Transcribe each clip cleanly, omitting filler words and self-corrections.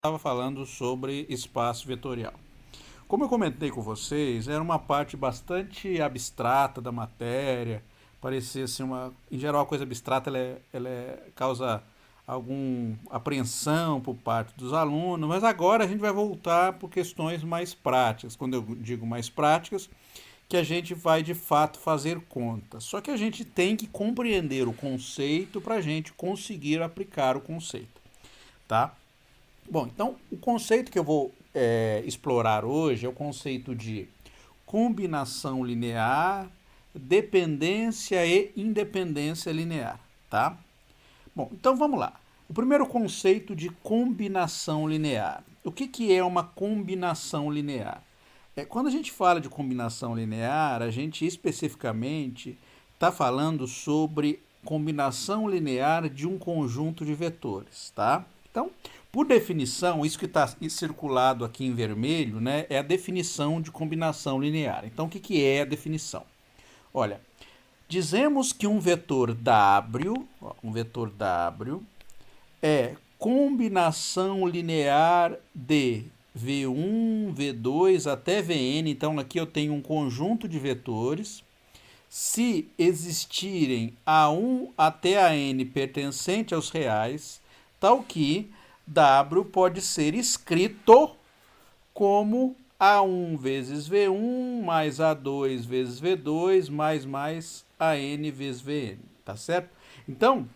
Estava falando sobre espaço vetorial. Como eu comentei com vocês, era uma parte bastante abstrata da matéria, parecia assim em geral a coisa abstrata causa alguma apreensão por parte dos alunos, mas agora a gente vai voltar por questões mais práticas. Quando eu digo mais práticas, que a gente vai de fato fazer conta. Só que a gente tem que compreender o conceito para a gente conseguir aplicar o conceito, tá? Bom, então o conceito que eu vou explorar hoje é o conceito de combinação linear, dependência e independência linear, tá? Bom, então vamos lá. O primeiro conceito de combinação linear. O que é uma combinação linear? Quando a gente fala de combinação linear, a gente especificamente está falando sobre combinação linear de um conjunto de vetores, tá? Então, por definição, isso que está circulado aqui em vermelho, né, é a definição de combinação linear. Então, o que é a definição? Olha, dizemos que um vetor W é combinação linear de V1, V2 até Vn. Então aqui eu tenho um conjunto de vetores. Se existirem A1 até AN pertencente aos reais, tal que W pode ser escrito como A1 vezes V1 mais A2 vezes V2 mais AN vezes Vn, tá certo? Então,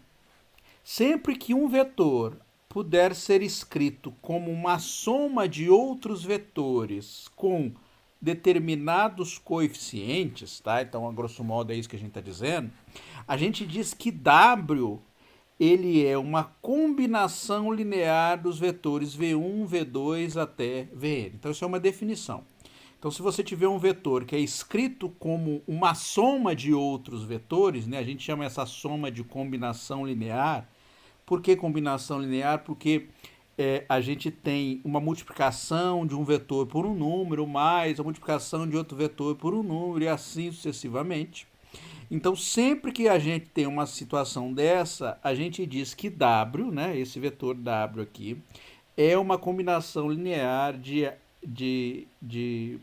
sempre que um vetor puder ser escrito como uma soma de outros vetores com determinados coeficientes, tá? Então, a grosso modo é isso que a gente está dizendo. A gente diz que W ele é uma combinação linear dos vetores V1, V2 até Vn. Então, isso é uma definição. Então, se você tiver um vetor que é escrito como uma soma de outros vetores, né, a gente chama essa soma de combinação linear. Por que combinação linear? Porque a gente tem uma multiplicação de um vetor por um número, mais a multiplicação de outro vetor por um número, e assim sucessivamente. Então, sempre que a gente tem uma situação dessa, a gente diz que W, né, esse vetor W aqui, é uma combinação linear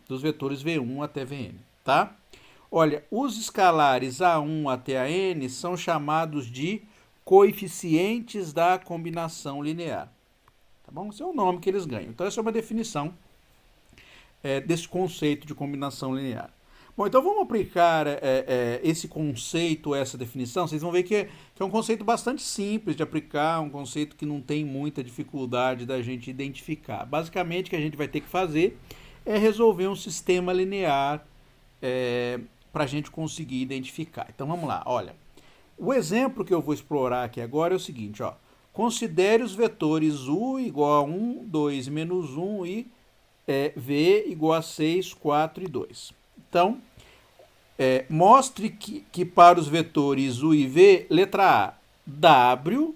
dos vetores V1 até Vn, tá? Olha, os escalares A1 até AN são chamados de coeficientes da combinação linear. Tá bom? Esse é o nome que eles ganham. Então, essa é uma definição desse conceito de combinação linear. Bom, então vamos aplicar esse conceito, essa definição. Vocês vão ver que é um conceito bastante simples de aplicar, um conceito que não tem muita dificuldade da gente identificar. Basicamente, o que a gente vai ter que fazer é resolver um sistema linear para a gente conseguir identificar. Então vamos lá, olha. O exemplo que eu vou explorar aqui agora é o seguinte, ó. Considere os vetores U igual a 1, 2, menos 1 e V igual a 6, 4 e 2. Então, mostre que para os vetores U e V, letra A, W,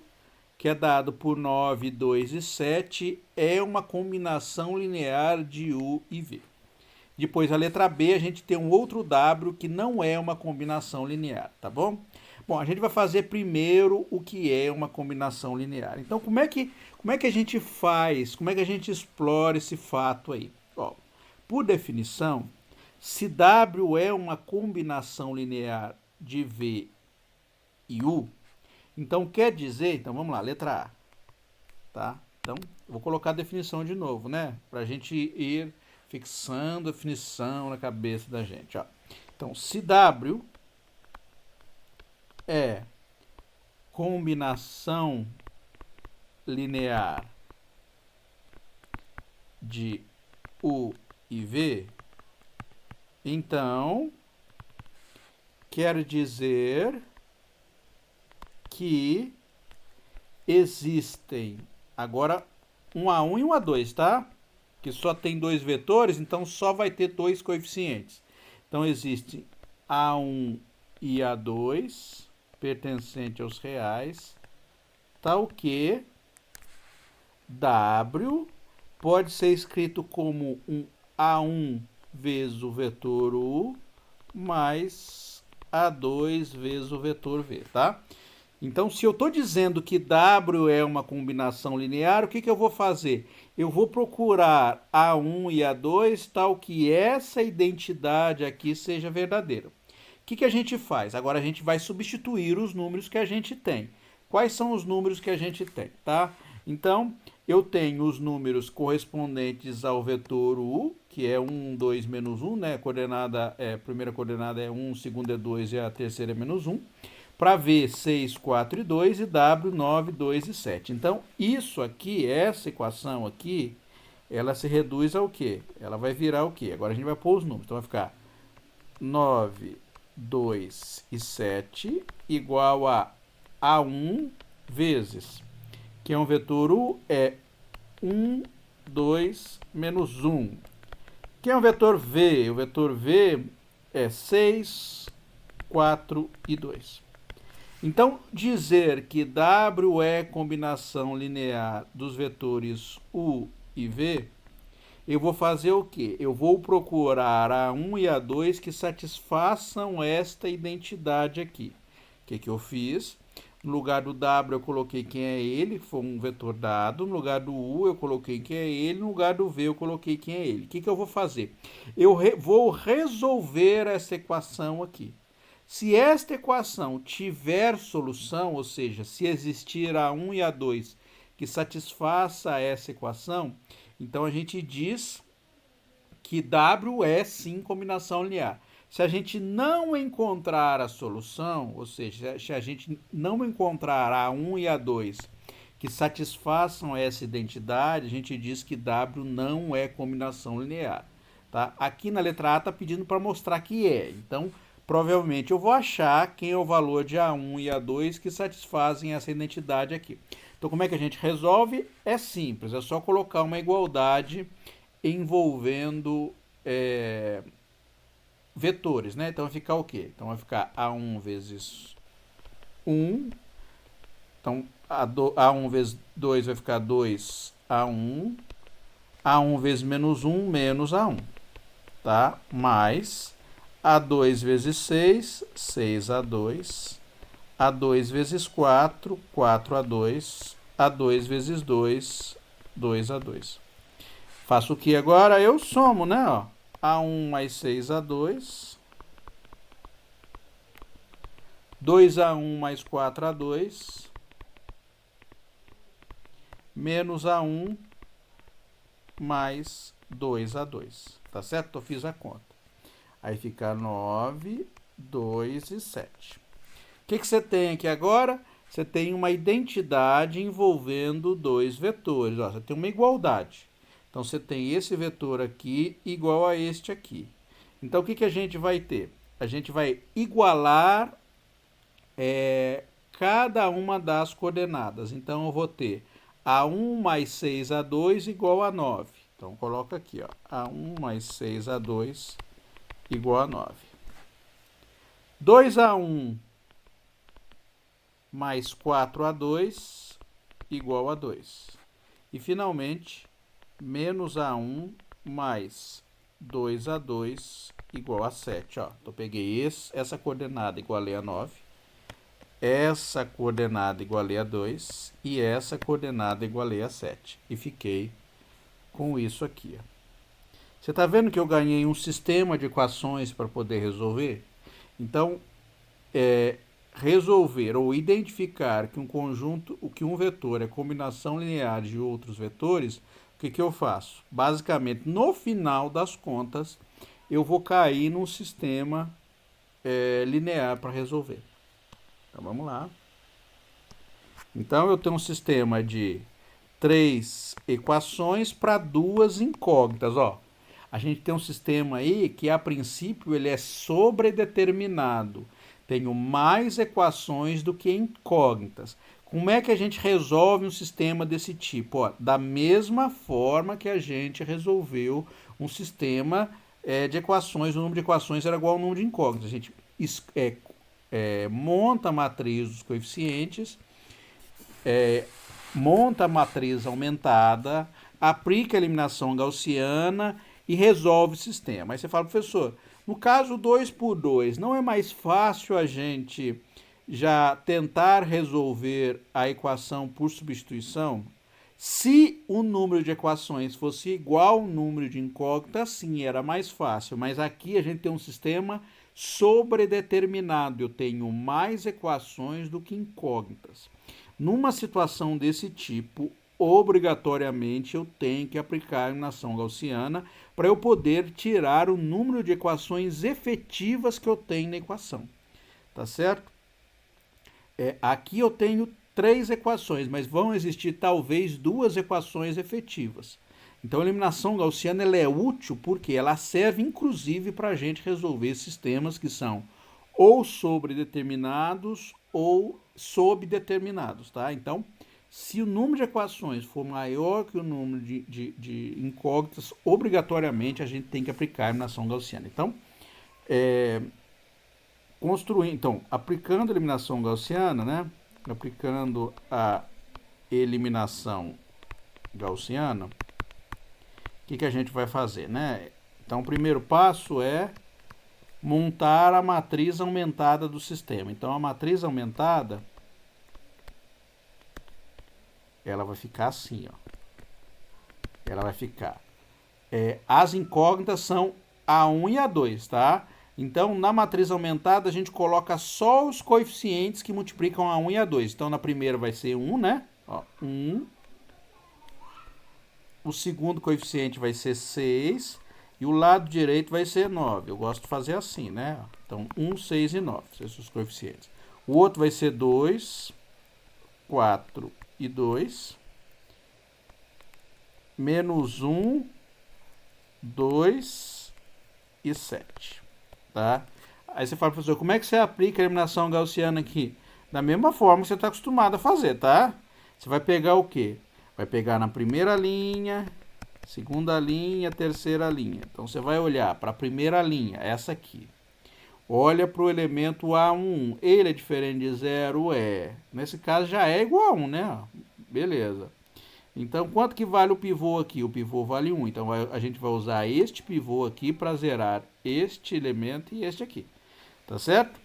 que é dado por 9, 2 e 7, é uma combinação linear de U e V. Depois, a letra B, a gente tem um outro W que não é uma combinação linear, tá bom? Bom, a gente vai fazer primeiro o que é uma combinação linear. Então, como é que a gente faz, como é que a gente explora esse fato aí? Ó, por definição, se W é uma combinação linear de V e U, então quer dizer, então vamos lá, letra A, tá? Então, vou colocar a definição de novo, né? Para a gente ir fixando a definição na cabeça da gente, ó. Então, se W é combinação linear de U e V, então quer dizer que existem agora um A1 e um A2, tá? Que só tem dois vetores, então só vai ter dois coeficientes. Então existe A1 e A2 pertencente aos reais, tal que W pode ser escrito como um A1 vezes o vetor U mais A2 vezes o vetor V, tá? Então, se eu estou dizendo que W é uma combinação linear, o que, que eu vou fazer? Eu vou procurar A1 e A2 tal que essa identidade aqui seja verdadeira. O que, que a gente faz? Agora a gente vai substituir os números que a gente tem. Quais são os números que a gente tem, tá? Então, eu tenho os números correspondentes ao vetor U, que é 1, 2, menos 1, né? A primeira coordenada é 1, a segunda é 2 e a terceira é menos 1. Para V, 6, 4 e 2 e W, 9, 2 e 7. Então, isso aqui, essa equação aqui, ela se reduz ao quê? Ela vai virar o quê? Agora a gente vai pôr os números. Então, vai ficar 9, 2 e 7 igual a A1 vezes, que é um vetor U, é 1, 2, menos 1. Que é um vetor V? O vetor V é 6, 4 e 2. Então, dizer que W é combinação linear dos vetores U e V, eu vou fazer o quê? Eu vou procurar A1 e A2 que satisfaçam esta identidade aqui. O que, que eu fiz? No lugar do W eu coloquei quem é ele, que foi um vetor dado. No lugar do U eu coloquei quem é ele. No lugar do V eu coloquei quem é ele. O que, que eu vou fazer? Eu vou resolver essa equação aqui. Se esta equação tiver solução, ou seja, se existir A1 e A2 que satisfaça essa equação, então a gente diz que W é sim combinação linear. Se a gente não encontrar a solução, ou seja, se a gente não encontrar A1 e A2 que satisfaçam essa identidade, a gente diz que W não é combinação linear. Tá? Aqui na letra A está pedindo para mostrar que é. Então, provavelmente eu vou achar quem é o valor de A1 e A2 que satisfazem essa identidade aqui. Então, como é que a gente resolve? É simples, é só colocar uma igualdade envolvendo vetores, né? Então vai ficar o quê? Então vai ficar A1 vezes 1. Então A1 vezes 2 vai ficar 2A1. A1 vezes menos 1, menos A1. Tá? Mais A2 vezes 6, 6A2. A2 vezes 4, 4A2. A2 vezes 2, 2A2. Faço o que agora? Eu somo, né? Ó. A1 mais 6A2. 2A1 mais 4A2. Menos A1 mais 2A2. Tá certo? Eu fiz a conta. Aí fica 9, 2 e 7. O que você tem aqui agora? Você tem uma identidade envolvendo dois vetores. Ó, você tem uma igualdade. Então, você tem esse vetor aqui igual a este aqui. Então, o que a gente vai ter? A gente vai igualar cada uma das coordenadas. Então, eu vou ter A1 mais 6A2 igual a 9. Então, coloca aqui, ó, A1 mais 6A2 igual a 9. 2A1 mais 4A2 igual a 2. E, finalmente, menos A1 mais 2A2 igual a 7. Ó, então, peguei essa coordenada igualei a 9, essa coordenada igualei a 2 e essa coordenada igualei a 7. E fiquei com isso aqui. Ó. Você está vendo que eu ganhei um sistema de equações para poder resolver? Então, resolver ou identificar que um conjunto, que um vetor é combinação linear de outros vetores, o que eu faço? Basicamente, no final das contas, eu vou cair num sistema linear para resolver. Então, vamos lá. Então, eu tenho um sistema de 3 equações para 2 incógnitas. Ó. A gente tem um sistema aí que, a princípio, ele é sobredeterminado. Tenho mais equações do que incógnitas. Como é que a gente resolve um sistema desse tipo? Ó, da mesma forma que a gente resolveu um sistema de equações, o número de equações era igual ao número de incógnitas. A gente monta a matriz dos coeficientes, monta a matriz aumentada, aplica a eliminação gaussiana e resolve o sistema. Aí você fala, professor, no caso 2 por 2, não é mais fácil a gente já tentar resolver a equação por substituição, se o número de equações fosse igual ao número de incógnitas, sim, era mais fácil. Mas aqui a gente tem um sistema sobredeterminado. Eu tenho mais equações do que incógnitas. Numa situação desse tipo, obrigatoriamente eu tenho que aplicar a eliminação gaussiana para eu poder tirar o número de equações efetivas que eu tenho na equação. Tá certo? Aqui eu tenho 3 equações, mas vão existir talvez 2 equações efetivas. Então a eliminação gaussiana ela é útil porque ela serve inclusive para a gente resolver sistemas que são ou sobredeterminados ou subdeterminados, tá? Então, se o número de equações for maior que o número de incógnitas, obrigatoriamente a gente tem que aplicar a eliminação gaussiana. Então, aplicando a eliminação gaussiana, né? Aplicando a eliminação gaussiana, o que a gente vai fazer, né? Então, o primeiro passo é montar a matriz aumentada do sistema. Então, a matriz aumentada, ela vai ficar assim, ó. Ela vai ficar. As incógnitas são A1 e A2, tá? Então, na matriz aumentada, a gente coloca só os coeficientes que multiplicam A1 e A2. Então, na primeira vai ser 1, né? Ó, 1. O segundo coeficiente vai ser 6. E o lado direito vai ser 9. Eu gosto de fazer assim, né? Então, 1, 6 e 9. Esses são os coeficientes. O outro vai ser 2, 4 e 2. Menos 1, 2 e 7. Tá? Aí você fala, professor, como é que você aplica a eliminação gaussiana aqui? Da mesma forma que você está acostumado a fazer, tá? Você vai pegar o quê? Vai pegar na primeira linha, segunda linha, terceira linha. Então, você vai olhar para a primeira linha, essa aqui. Olha para o elemento A1. Ele é diferente de 0? Nesse caso, já é igual a 1, né? Beleza. Então, quanto que vale o pivô aqui? O pivô vale 1. Então, a gente vai usar este pivô aqui para zerar este elemento e este aqui. Tá certo?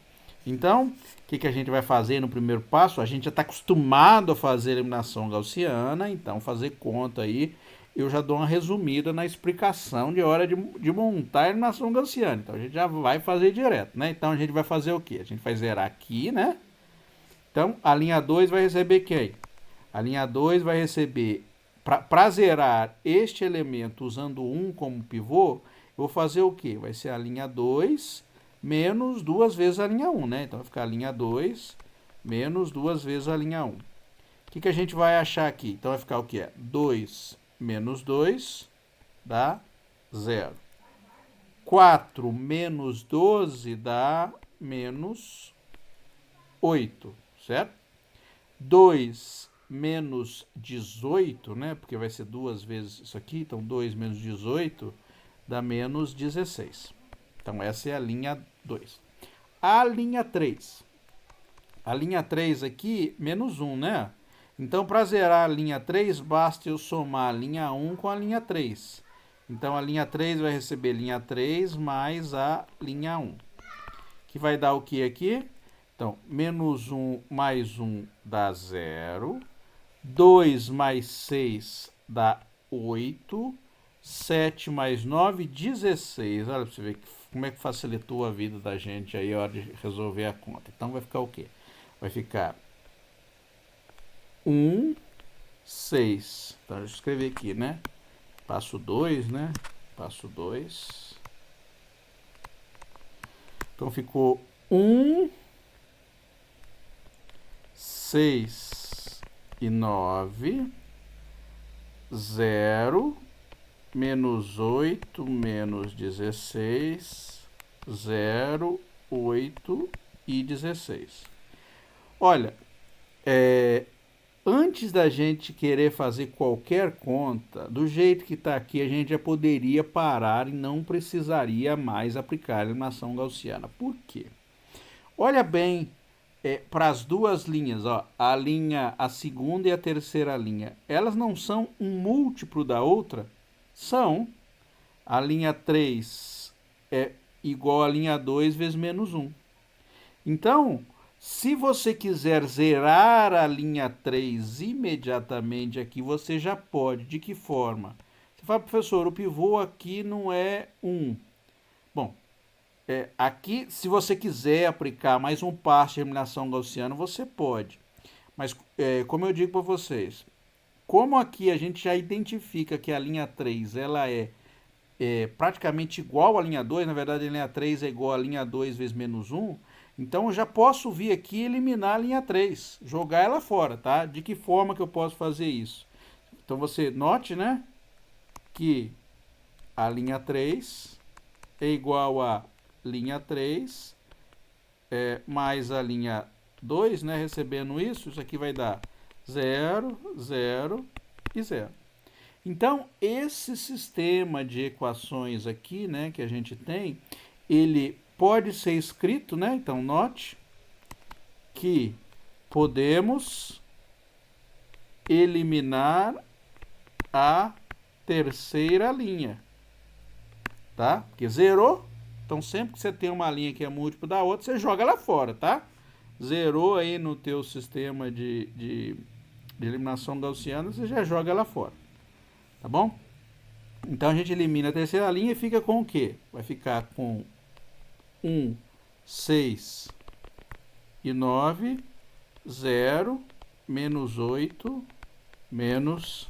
Então, o que a gente vai fazer no primeiro passo? A gente já está acostumado a fazer eliminação gaussiana. Então, fazer conta aí, eu já dou uma resumida na explicação de hora de montar a eliminação gaussiana. Então, a gente já vai fazer direto, né? Então, a gente vai fazer o quê? A gente vai zerar aqui, né? Então, a linha 2 vai receber quem? A linha 2 vai receber, para zerar este elemento usando 1 como pivô, eu vou fazer o quê? Vai ser a linha 2 menos 2 vezes a linha 1, né? Então vai ficar a linha 2 menos 2 vezes a linha 1. O que a gente vai achar aqui? Então vai ficar o quê? 2 menos 2 dá 0. 4 menos 12 dá menos 8, certo? 2 menos 18, né? Porque vai ser 2 vezes isso aqui. Então, 2 menos 18 dá menos 16. Então, essa é a linha 2. A linha 3. A linha 3 aqui, menos 1, né? Então, para zerar a linha 3, basta eu somar a linha 1 com a linha 3. Então, a linha 3 vai receber linha 3 mais a linha 1. Que vai dar o que aqui? Então, menos 1 mais 1 dá 0. 2 mais 6 dá 8. 7 mais 9, 16. Olha para você ver como é que facilitou a vida da gente aí a hora de resolver a conta. Então, vai ficar o quê? Vai ficar 1, 6. Então, deixa eu escrever aqui, né? Passo 2, né? Passo 2. Então, ficou 1, 6 e 9, 0, menos 8, menos 16, 0, 8 e 16. Olha, antes da gente querer fazer qualquer conta, do jeito que está aqui, a gente já poderia parar e não precisaria mais aplicar a eliminação gaussiana. Por quê? Olha bem para as duas linhas, ó, a segunda e a terceira linha. Elas não são um múltiplo da outra? São. A linha 3 é igual a linha 2 vezes menos 1. Então, Se você quiser zerar a linha 3 imediatamente aqui, você já pode. De que forma? Você fala, professor, o pivô aqui não é 1. Bom, aqui, se você quiser aplicar mais um passo de eliminação gaussiana, você pode. Mas, como eu digo para vocês, como aqui a gente já identifica que a linha 3 ela é praticamente igual à linha 2, na verdade a linha 3 é igual à linha 2 vezes menos 1, então eu já posso vir aqui e eliminar a linha 3, jogar ela fora, tá? De que forma que eu posso fazer isso? Então você note, né, que a linha 3 é igual a linha 3 mais a linha 2, né, recebendo isso aqui vai dar 0, 0 e 0. Então, esse sistema de equações aqui, né, que a gente tem, ele pode ser escrito, né? Então, note que podemos eliminar a terceira linha, tá? Porque zerou, então sempre que você tem uma linha que é múltiplo da outra, você joga ela fora, tá? Zerou aí no teu sistema de eliminação gaussiana, você já joga ela fora. Tá bom? Então a gente elimina a terceira linha e fica com o quê? Vai ficar com 1, 6 e 9, 0, menos 8, menos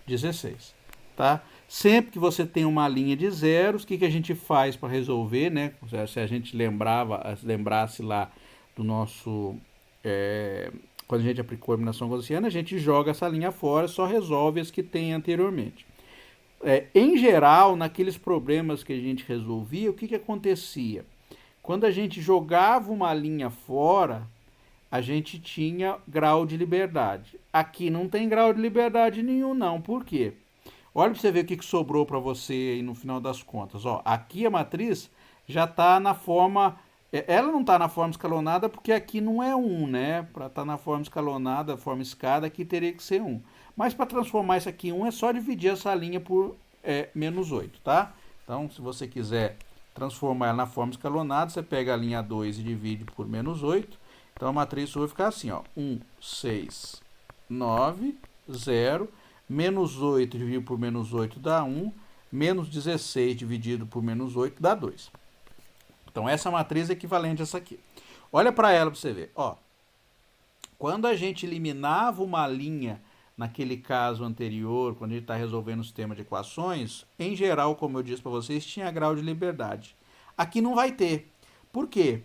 16. Tá? Sempre que você tem uma linha de zeros, o que a gente faz para resolver, né? Se a gente lembrasse lá do nosso... quando a gente aplicou a eliminação gaussiana, a gente joga essa linha fora, só resolve as que tem anteriormente. Em geral, naqueles problemas que a gente resolvia, o que acontecia? Quando a gente jogava uma linha fora, a gente tinha grau de liberdade. Aqui não tem grau de liberdade nenhum, não. Por quê? Olha para você ver o que sobrou para você aí no final das contas. Ó, aqui a matriz já está na forma... Ela não está na forma escalonada porque aqui não é 1, né? Para estar na forma escalonada, forma escada, aqui teria que ser 1. Mas para transformar isso aqui em 1 é só dividir essa linha por menos 8, tá? Então, se você quiser transformar ela na forma escalonada, você pega a linha 2 e divide por menos 8. Então, a matriz vai ficar assim, ó. 1, 6, 9, 0. Menos 8 dividido por menos 8 dá 1. Menos 16 dividido por menos 8 dá 2. Então, essa matriz é equivalente a essa aqui. Olha para ela para você ver. Ó, quando a gente eliminava uma linha, naquele caso anterior, quando a gente está resolvendo o sistema de equações, em geral, como eu disse para vocês, tinha grau de liberdade. Aqui não vai ter. Por quê?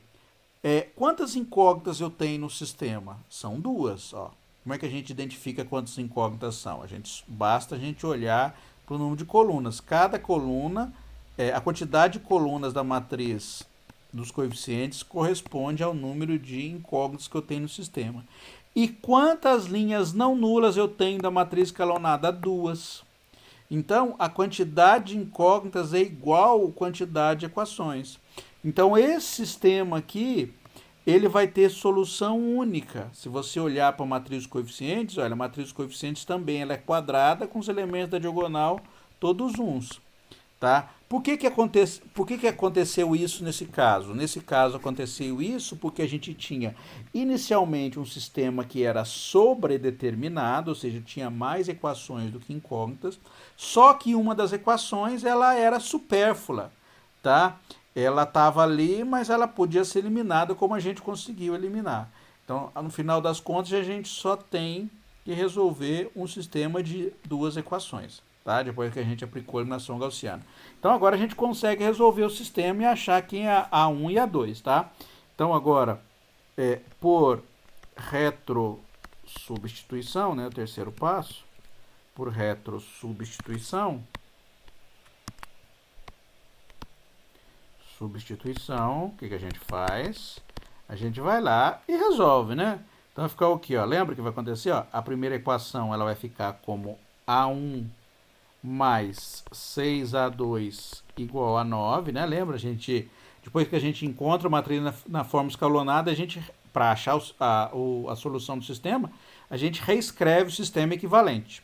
Quantas incógnitas eu tenho no sistema? São 2. Ó. Como é que a gente identifica quantas incógnitas são? Basta a gente olhar para o número de colunas. Cada coluna, a quantidade de colunas da matriz dos coeficientes corresponde ao número de incógnitas que eu tenho no sistema. E quantas linhas não nulas eu tenho da matriz escalonada? 2. Então, a quantidade de incógnitas é igual à quantidade de equações. Então, esse sistema aqui, ele vai ter solução única. Se você olhar para a matriz dos coeficientes, olha, a matriz dos coeficientes também ela é quadrada com os elementos da diagonal todos uns. Tá? Por que aconteceu isso nesse caso? Nesse caso aconteceu isso porque a gente tinha inicialmente um sistema que era sobredeterminado, ou seja, tinha mais equações do que incógnitas, só que uma das equações ela era supérflua, tá? Ela estava ali, mas ela podia ser eliminada como a gente conseguiu eliminar. Então, no final das contas, a gente só tem que resolver um sistema de 2 equações. Tá? Depois que a gente aplicou a eliminação gaussiana. Então agora a gente consegue resolver o sistema e achar quem é a 1 e a 2, tá? Então agora, por retrosubstituição, né, o terceiro passo, por retrosubstituição, o que a gente faz? A gente vai lá e resolve, né? Então vai ficar o quê? Ó? Lembra o que vai acontecer? Ó? A primeira equação ela vai ficar como A1 mais 6A2 igual a 9, né? Lembra? Depois que a gente encontra a matriz na forma escalonada, para achar a solução do sistema, a gente reescreve o sistema equivalente,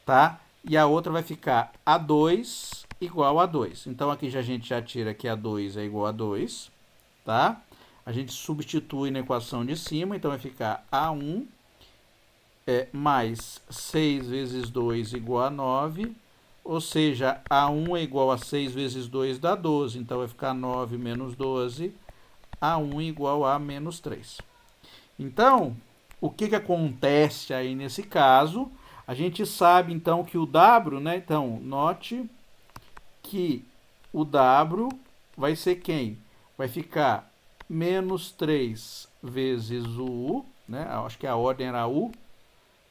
tá? E a outra vai ficar A2 igual a 2. Então, aqui a gente já tira que A2 é igual a 2, tá? A gente substitui na equação de cima, então vai ficar A1 mais 6 vezes 2 igual a 9, ou seja, A1 é igual a 6 vezes 2 dá 12, então vai ficar 9 menos 12, A1 igual a menos 3. Então, o que acontece aí nesse caso? A gente sabe então que o W, né? Então, note que o W vai ser quem? Vai ficar menos 3 vezes o U, né? Acho que a ordem era U.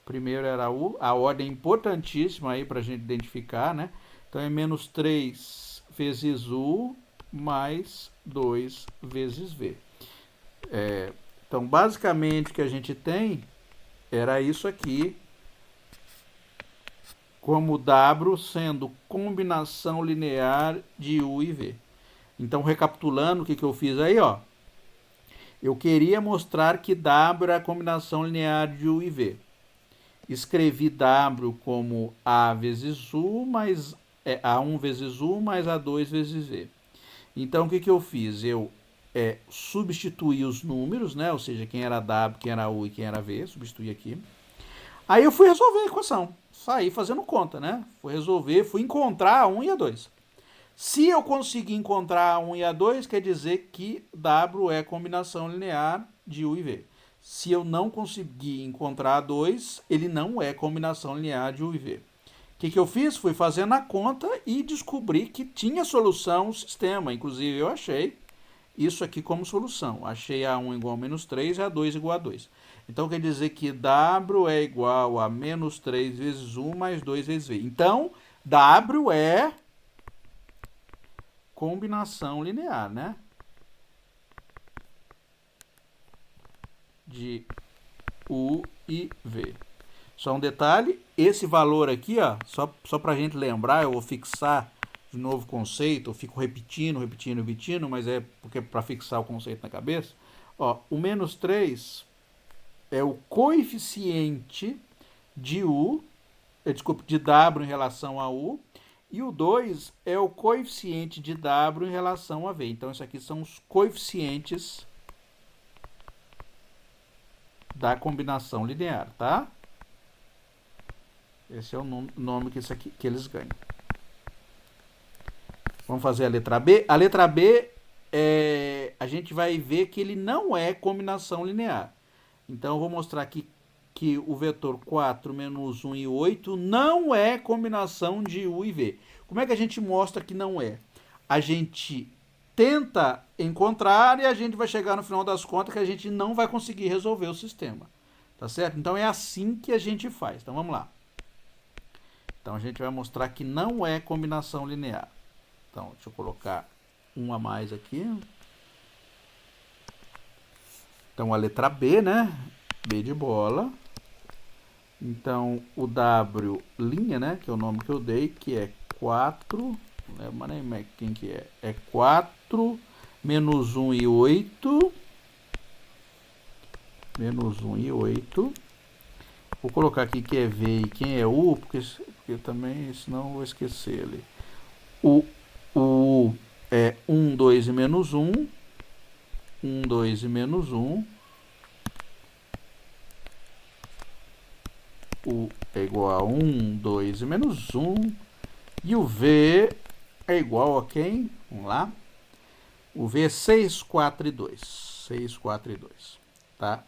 Primeiro era U. A ordem é importantíssima aí para a gente identificar, né? Então é menos 3 vezes U mais 2 vezes V. Então, basicamente, o que a gente tem era isso aqui, como W sendo combinação linear de U e V. Então, recapitulando o que eu fiz aí, ó. Eu queria mostrar que W era a combinação linear de U e V. Escrevi W como A vezes U mais A1 vezes U mais A2 vezes V. Então, o que eu fiz? Eu substituí os números, né? Ou seja, quem era W, quem era U e quem era V, substituí aqui. Aí eu fui resolver a equação. Saí fazendo conta, né? Fui resolver, fui encontrar a 1 e a 2. Se eu conseguir encontrar a 1 e a 2, quer dizer que W é combinação linear de U e V. Se eu não conseguir encontrar a 2, ele não é combinação linear de U e V. O que eu fiz? Fui fazendo a conta e descobri que tinha solução o sistema. Inclusive, eu achei isso aqui como solução. Achei A1 igual a menos 3 e A2 igual a 2. Então, quer dizer que W é igual a menos 3 vezes 1 mais 2 vezes V. Então, W é combinação linear, né? De U e V. Só um detalhe, esse valor aqui, ó, só para a gente lembrar, eu vou fixar de novo o conceito, eu fico repetindo, mas é porque para fixar o conceito na cabeça. Ó, o menos 3 é o coeficiente de U, desculpe, de W em relação a U, e o 2 é o coeficiente de W em relação a V. Então, isso aqui são os coeficientes da combinação linear, tá? Esse é o nome que eles ganham. Vamos fazer a letra B. A letra B, a gente vai ver que ele não é combinação linear. Então, eu vou mostrar aqui que o vetor 4 menos 1 e 8 não é combinação de U e V. Como é que a gente mostra que não é? A gente tenta encontrar e a gente vai chegar no final das contas que a gente não vai conseguir resolver o sistema. Tá certo? Então, é assim que a gente faz. Então, vamos lá. Então, a gente vai mostrar que não é combinação linear. Então, deixa eu colocar um a mais aqui. Então, a letra B, né? B de bola. Então, o W' né? Que é o nome que eu dei, que é 4. Não lembro nem quem que é. É 4 menos 1 e 8. Menos 1 e 8. Vou colocar aqui que é V e quem é U, porque também, senão eu vou esquecer ali. O U é 1, 2 e menos 1. 1, 2 e menos 1. U é igual a 1, 2 e menos 1. E o V é igual a quem? Vamos lá. O V é 6, 4 e 2. 6, 4 e 2. Tá?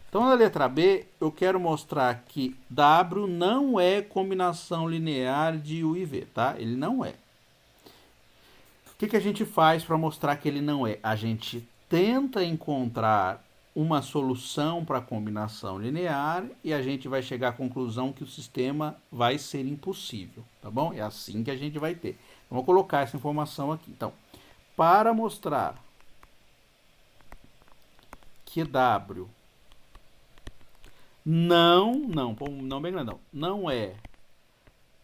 Então, na letra B, eu quero mostrar que W não é combinação linear de U e V, tá? Ele não é. O que a gente faz para mostrar que ele não é? A gente tenta encontrar uma solução para a combinação linear e a gente vai chegar à conclusão que o sistema vai ser impossível, tá bom? É assim que a gente vai ter. Então, vou colocar essa informação aqui. Então, para mostrar que W não bem grandão, não é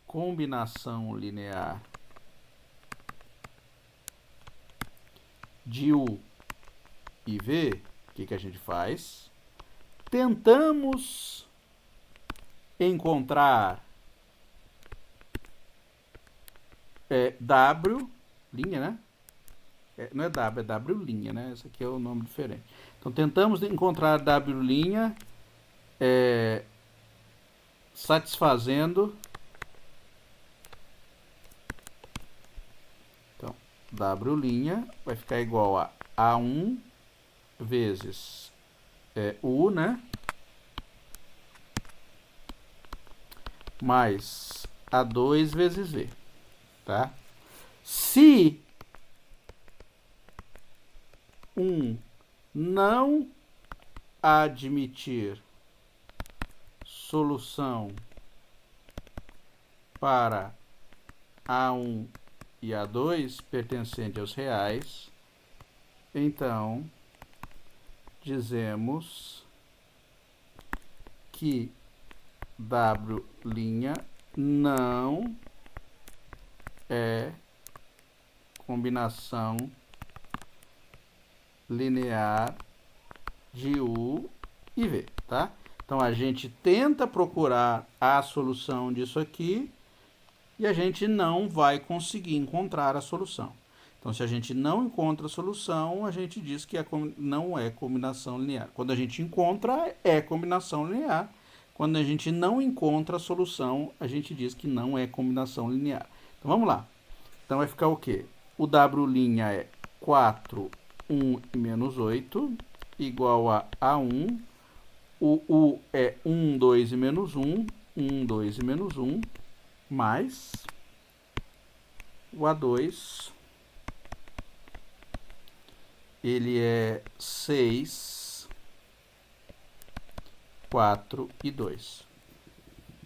combinação linear de U e V, o que a gente faz? Tentamos encontrar W, linha, né? não é W, é W', né? Esse aqui é o nome diferente. Então, tentamos encontrar W' satisfazendo. Então, W' vai ficar igual a A1 vezes U, né? Mais A2 vezes V, tá? Se não admitir solução para A1 e A2 pertencente aos reais, então dizemos que W' não é combinação linear de U e V, tá? Então, a gente tenta procurar a solução disso aqui e a gente não vai conseguir encontrar a solução. Então, se a gente não encontra a solução, a gente diz que não é combinação linear. Quando a gente encontra, é combinação linear. Quando a gente não encontra a solução, a gente diz que não é combinação linear. Então, vamos lá. Então, vai ficar o quê? O W' é 4, 1 e menos 8, igual a A1. O U é 1, 2 e menos 1, 1, 2 e menos 1, mais o A2, ele é 6, 4 e 2.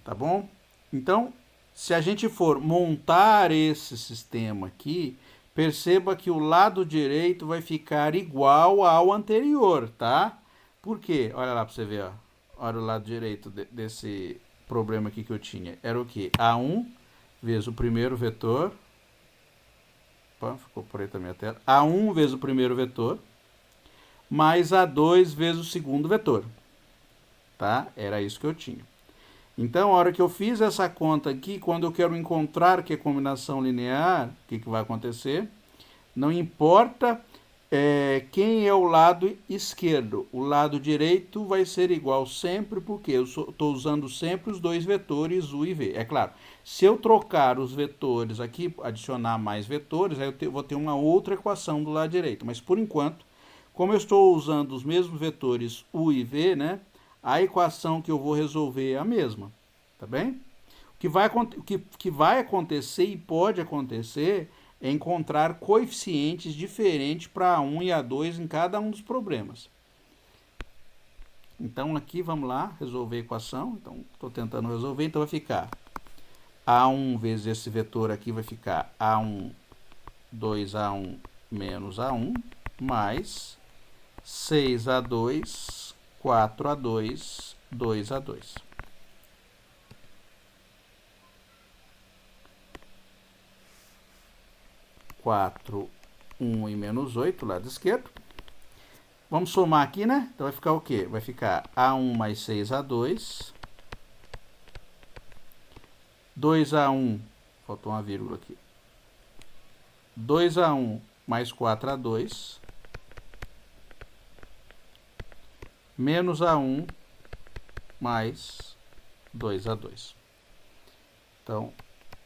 Tá bom? Então, se a gente for montar esse sistema aqui, perceba que o lado direito vai ficar igual ao anterior, tá? Por quê? Olha lá para você ver, ó. Olha o lado direito desse problema aqui que eu tinha. Era o quê? A1 vezes o primeiro vetor. Opa, ficou preta a minha tela. A1 vezes o primeiro vetor, mais A2 vezes o segundo vetor. Tá? Era isso que eu tinha. Então, a hora que eu fiz essa conta aqui, quando eu quero encontrar que é combinação linear, o que vai acontecer? Não importa quem é o lado esquerdo. O lado direito vai ser igual sempre, porque eu estou usando sempre os dois vetores U e V. É claro, se eu trocar os vetores aqui, adicionar mais vetores, aí eu vou ter uma outra equação do lado direito. Mas, por enquanto, como eu estou usando os mesmos vetores U e V, né, a equação que eu vou resolver é a mesma. Tá bem? O que vai acontecer e pode acontecer é encontrar coeficientes diferentes para A1 e A2 em cada um dos problemas. Então, aqui, vamos lá, resolver a equação. Então, estou tentando resolver, então vai ficar A1 vezes esse vetor aqui vai ficar A1, 2A1 menos A1, mais 6A2, 4A2, 2A2. 4, 1 e menos 8, lado esquerdo. Vamos somar aqui, né? Então vai ficar o quê? Vai ficar A1 mais 6A2. 2A1, faltou uma vírgula aqui. 2A1 mais 4A2. Menos A1 mais 2A2. Então,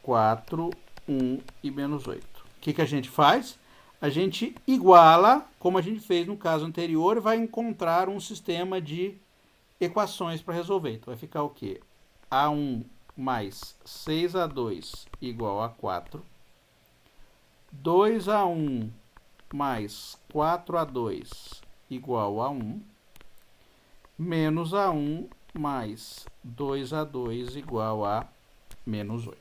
4, 1 e menos 8. O que a gente faz? A gente iguala, como a gente fez no caso anterior, e vai encontrar um sistema de equações para resolver. Então, vai ficar o quê? A1 mais 6A2 igual a 4. 2A1 mais 4A2 igual a 1. Menos A1 mais 2A2 igual a menos 8.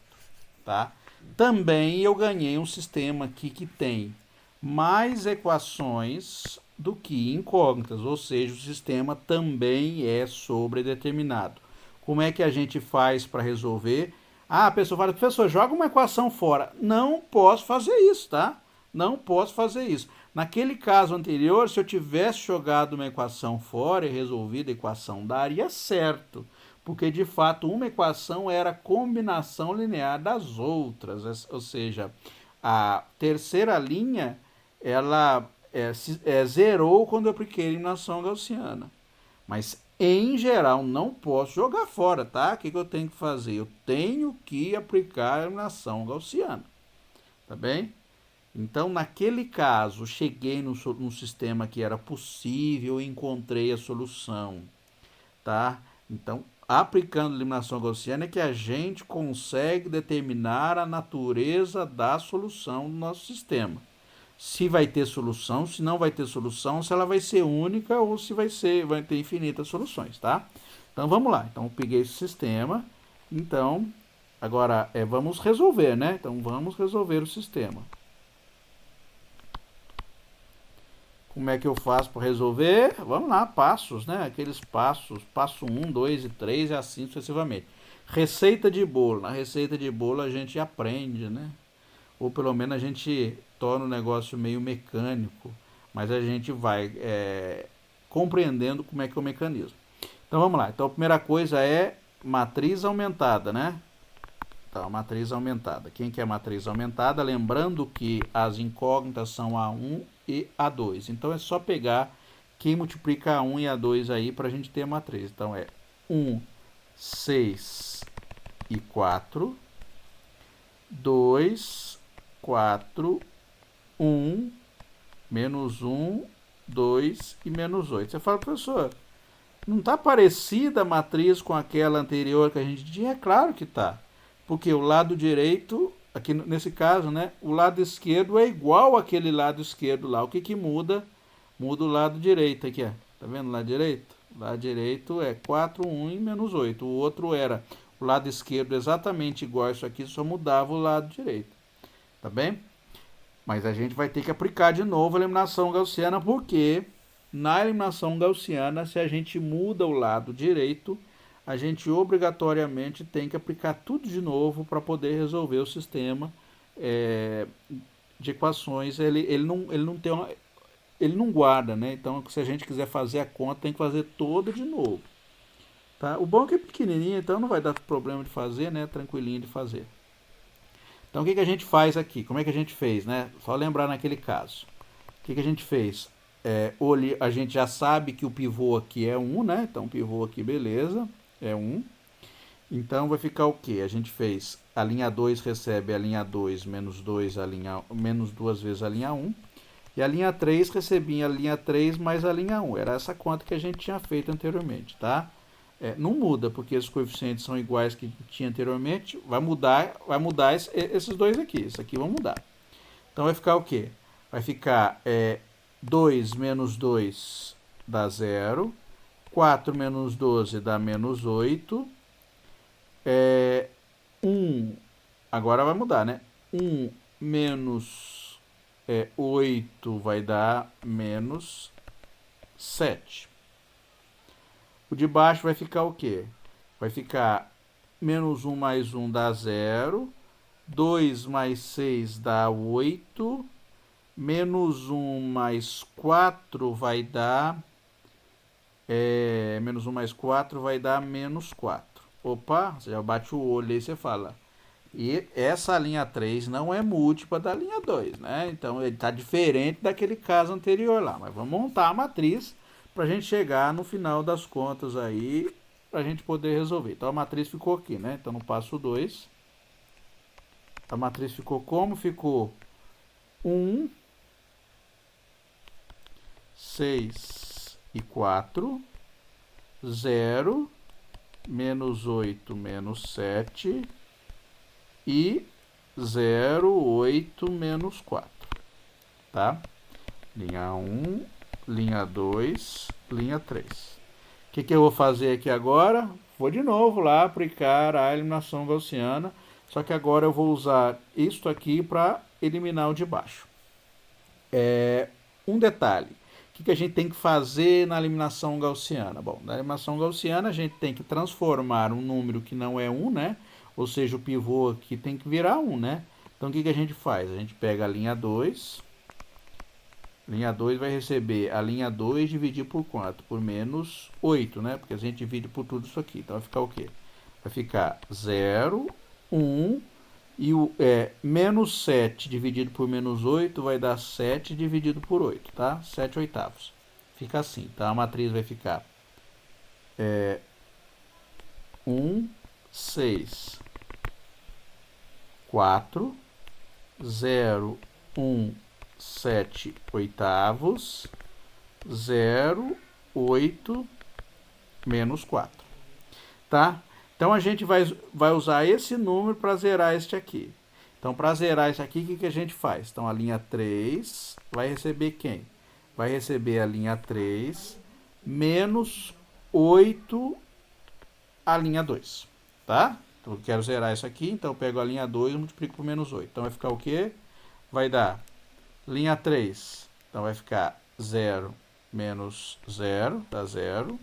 Tá? Também eu ganhei um sistema aqui que tem mais equações do que incógnitas, ou seja, o sistema também é sobredeterminado. Como é que a gente faz para resolver? Ah, a pessoa fala, professor, joga uma equação fora. Não posso fazer isso, tá? Não posso fazer isso. Naquele caso anterior, se eu tivesse jogado uma equação fora e resolvido a equação, daria certo. Porque, de fato, uma equação era a combinação linear das outras. Ou seja, a terceira linha ela zerou quando eu apliquei a eliminação gaussiana. Mas, em geral, não posso jogar fora, tá? O que eu tenho que fazer? Eu tenho que aplicar a eliminação gaussiana, tá bem? Então, naquele caso, cheguei no sistema que era possível e encontrei a solução, tá? Então, aplicando a eliminação gaussiana é que a gente consegue determinar a natureza da solução do nosso sistema. Se vai ter solução, se não vai ter solução, se ela vai ser única ou se vai ter infinitas soluções, tá? Então, vamos lá. Então, eu peguei esse sistema. Então, agora, vamos resolver, né? Então, vamos resolver o sistema. Como é que eu faço para resolver? Vamos lá, passos, né? Aqueles passos, passo 1, 2 e 3 e assim sucessivamente. Receita de bolo. Na receita de bolo a gente aprende, né? Ou pelo menos a gente torna o negócio meio mecânico, mas a gente vai compreendendo como é que é o mecanismo. Então vamos lá. Então a primeira coisa é matriz aumentada, né? Então, a matriz aumentada. Quem quer matriz aumentada? Lembrando que as incógnitas são A1 e A2. Então, é só pegar quem multiplica A1 e A2 aí para a gente ter a matriz. Então, é 1, 6 e 4. 2, 4, 1, menos 1, 2 e menos 8. Você fala, professor, não está parecida a matriz com aquela anterior que a gente tinha? É claro que está. Porque o lado direito, aqui nesse caso, né, o lado esquerdo é igual àquele lado esquerdo lá. O que muda? Muda o lado direito aqui, ó. Tá vendo o lado direito? O lado direito é 4, 1 e menos 8. O outro era o lado esquerdo exatamente igual a isso aqui, só mudava o lado direito. Tá bem? Mas a gente vai ter que aplicar de novo a eliminação gaussiana, porque na eliminação gaussiana, se a gente muda o lado direito, a gente obrigatoriamente tem que aplicar tudo de novo para poder resolver o sistema de equações. Ele não guarda, né? Então, se a gente quiser fazer a conta, tem que fazer toda de novo. Tá? O bom é que é pequenininho, então não vai dar problema de fazer, né? Tranquilinho de fazer. Então, o que a gente faz aqui? Como é que a gente fez, né? Só lembrar naquele caso. O que a gente fez? A gente já sabe que o pivô aqui é 1, né? Então, o pivô aqui, beleza, é 1. Então, vai ficar o quê? A gente fez a linha 2 recebe a linha 2 menos 2, menos 2 vezes a linha 1. E a linha 3 recebia a linha 3 mais a linha 1. Era essa conta que a gente tinha feito anteriormente, tá? Não muda, porque os coeficientes são iguais que tinha anteriormente. Vai mudar esses dois aqui. Isso aqui vão mudar. Então, vai ficar o quê? Vai ficar 2 menos 2 dá 0. 4 menos 12 dá menos 8. 1, agora vai mudar, né? 1 menos 8 vai dar menos 7. O de baixo vai ficar o quê? Vai ficar menos 1 mais 1 dá 0. 2 mais 6 dá 8. Menos 1 mais 4 vai dar... menos 1 mais 4 vai dar menos 4. Opa, você já bate o olho aí e você fala. E essa linha 3 não é múltipla da linha 2, né? Então, ele está diferente daquele caso anterior lá. Mas vamos montar a matriz para a gente chegar no final das contas aí, para a gente poder resolver. Então, a matriz ficou aqui, né? Então, no passo 2, a matriz ficou como? Ficou 1, 6 e 4, 0, menos 8, menos 7 e 0, 8, menos 4, tá? Linha 1, linha 2, linha 3. O que eu vou fazer aqui agora? Vou de novo lá aplicar a eliminação gaussiana, só que agora eu vou usar isto aqui para eliminar o de baixo. Um detalhe, o que a gente tem que fazer na eliminação gaussiana? Bom, na eliminação gaussiana a gente tem que transformar um número que não é 1, né? Ou seja, o pivô aqui tem que virar 1, né? Então, o que a gente faz? A gente pega a linha 2. Linha 2 vai receber a linha 2 dividir por quanto? Por menos 8, né? Porque a gente divide por tudo isso aqui. Então, vai ficar o quê? Vai ficar 0, 1, E menos 7 dividido por menos 8 vai dar 7 dividido por 8, tá? 7 oitavos. Fica assim, tá? A matriz vai ficar 1, 6, 4, 0, 1, 7 oitavos, 0, 8, menos 4. Tá? Então a gente vai usar esse número para zerar este aqui. Então, para zerar isso aqui, o que a gente faz? Então, a linha 3 vai receber quem? Vai receber a linha 3 menos 8 a linha 2. Tá? Então, eu quero zerar isso aqui, então eu pego a linha 2 e multiplico por menos 8. Então, vai ficar o quê? Vai dar linha 3. Então, vai ficar 0 menos 0, dá 0.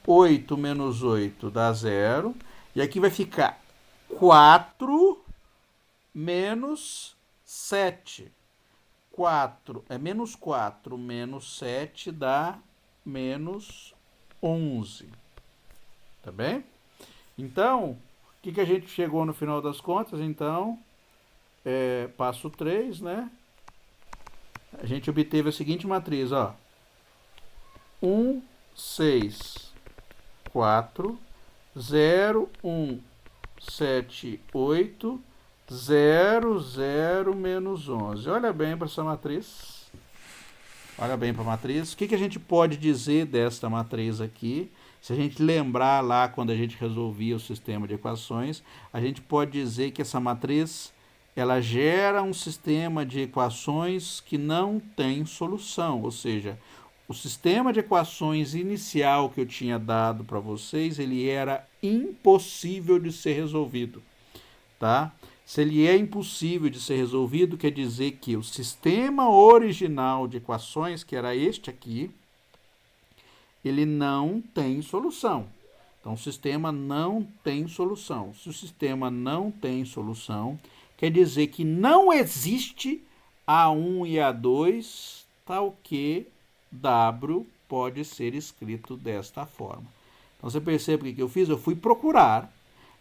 8 menos 8 dá 0. E aqui vai ficar 4 menos 7. Menos 4 menos 7 dá menos 11. Tá bem? Então, o que a gente chegou no final das contas? Então, passo 3, né? A gente obteve a seguinte matriz, ó. 1, 6, 4, 0, 1, 7, 8, 0, 0, menos 11. Olha bem para essa matriz. Olha bem para a matriz. O que a gente pode dizer desta matriz aqui? Se a gente lembrar lá quando a gente resolvia o sistema de equações, a gente pode dizer que essa matriz ela gera um sistema de equações que não tem solução, ou seja, o sistema de equações inicial que eu tinha dado para vocês, ele era impossível de ser resolvido, tá? Se ele é impossível de ser resolvido, quer dizer que o sistema original de equações, que era este aqui, ele não tem solução. Então, o sistema não tem solução. Se o sistema não tem solução, quer dizer que não existe A1 e A2, tal que W pode ser escrito desta forma. Então, você percebe o que eu fiz? Eu fui procurar.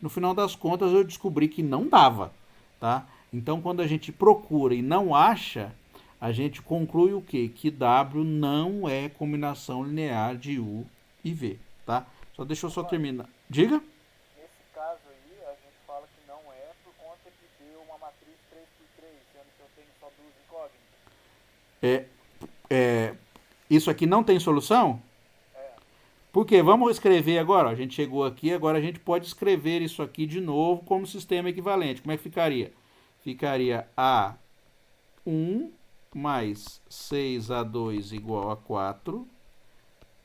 No final das contas, eu descobri que não dava. Tá? Então, quando a gente procura e não acha, a gente conclui o quê? Que W não é combinação linear de U e V. Tá? Deixa eu só terminar. Diga? Nesse caso aí, a gente fala que não é por conta de ter uma matriz 3x3, sendo que eu tenho só duas incógnitas. Isso aqui não tem solução? É, Por quê? Vamos escrever agora. A gente chegou aqui, agora a gente pode escrever isso aqui de novo como sistema equivalente. Como é que ficaria? Ficaria A1 mais 6A2 igual a 4,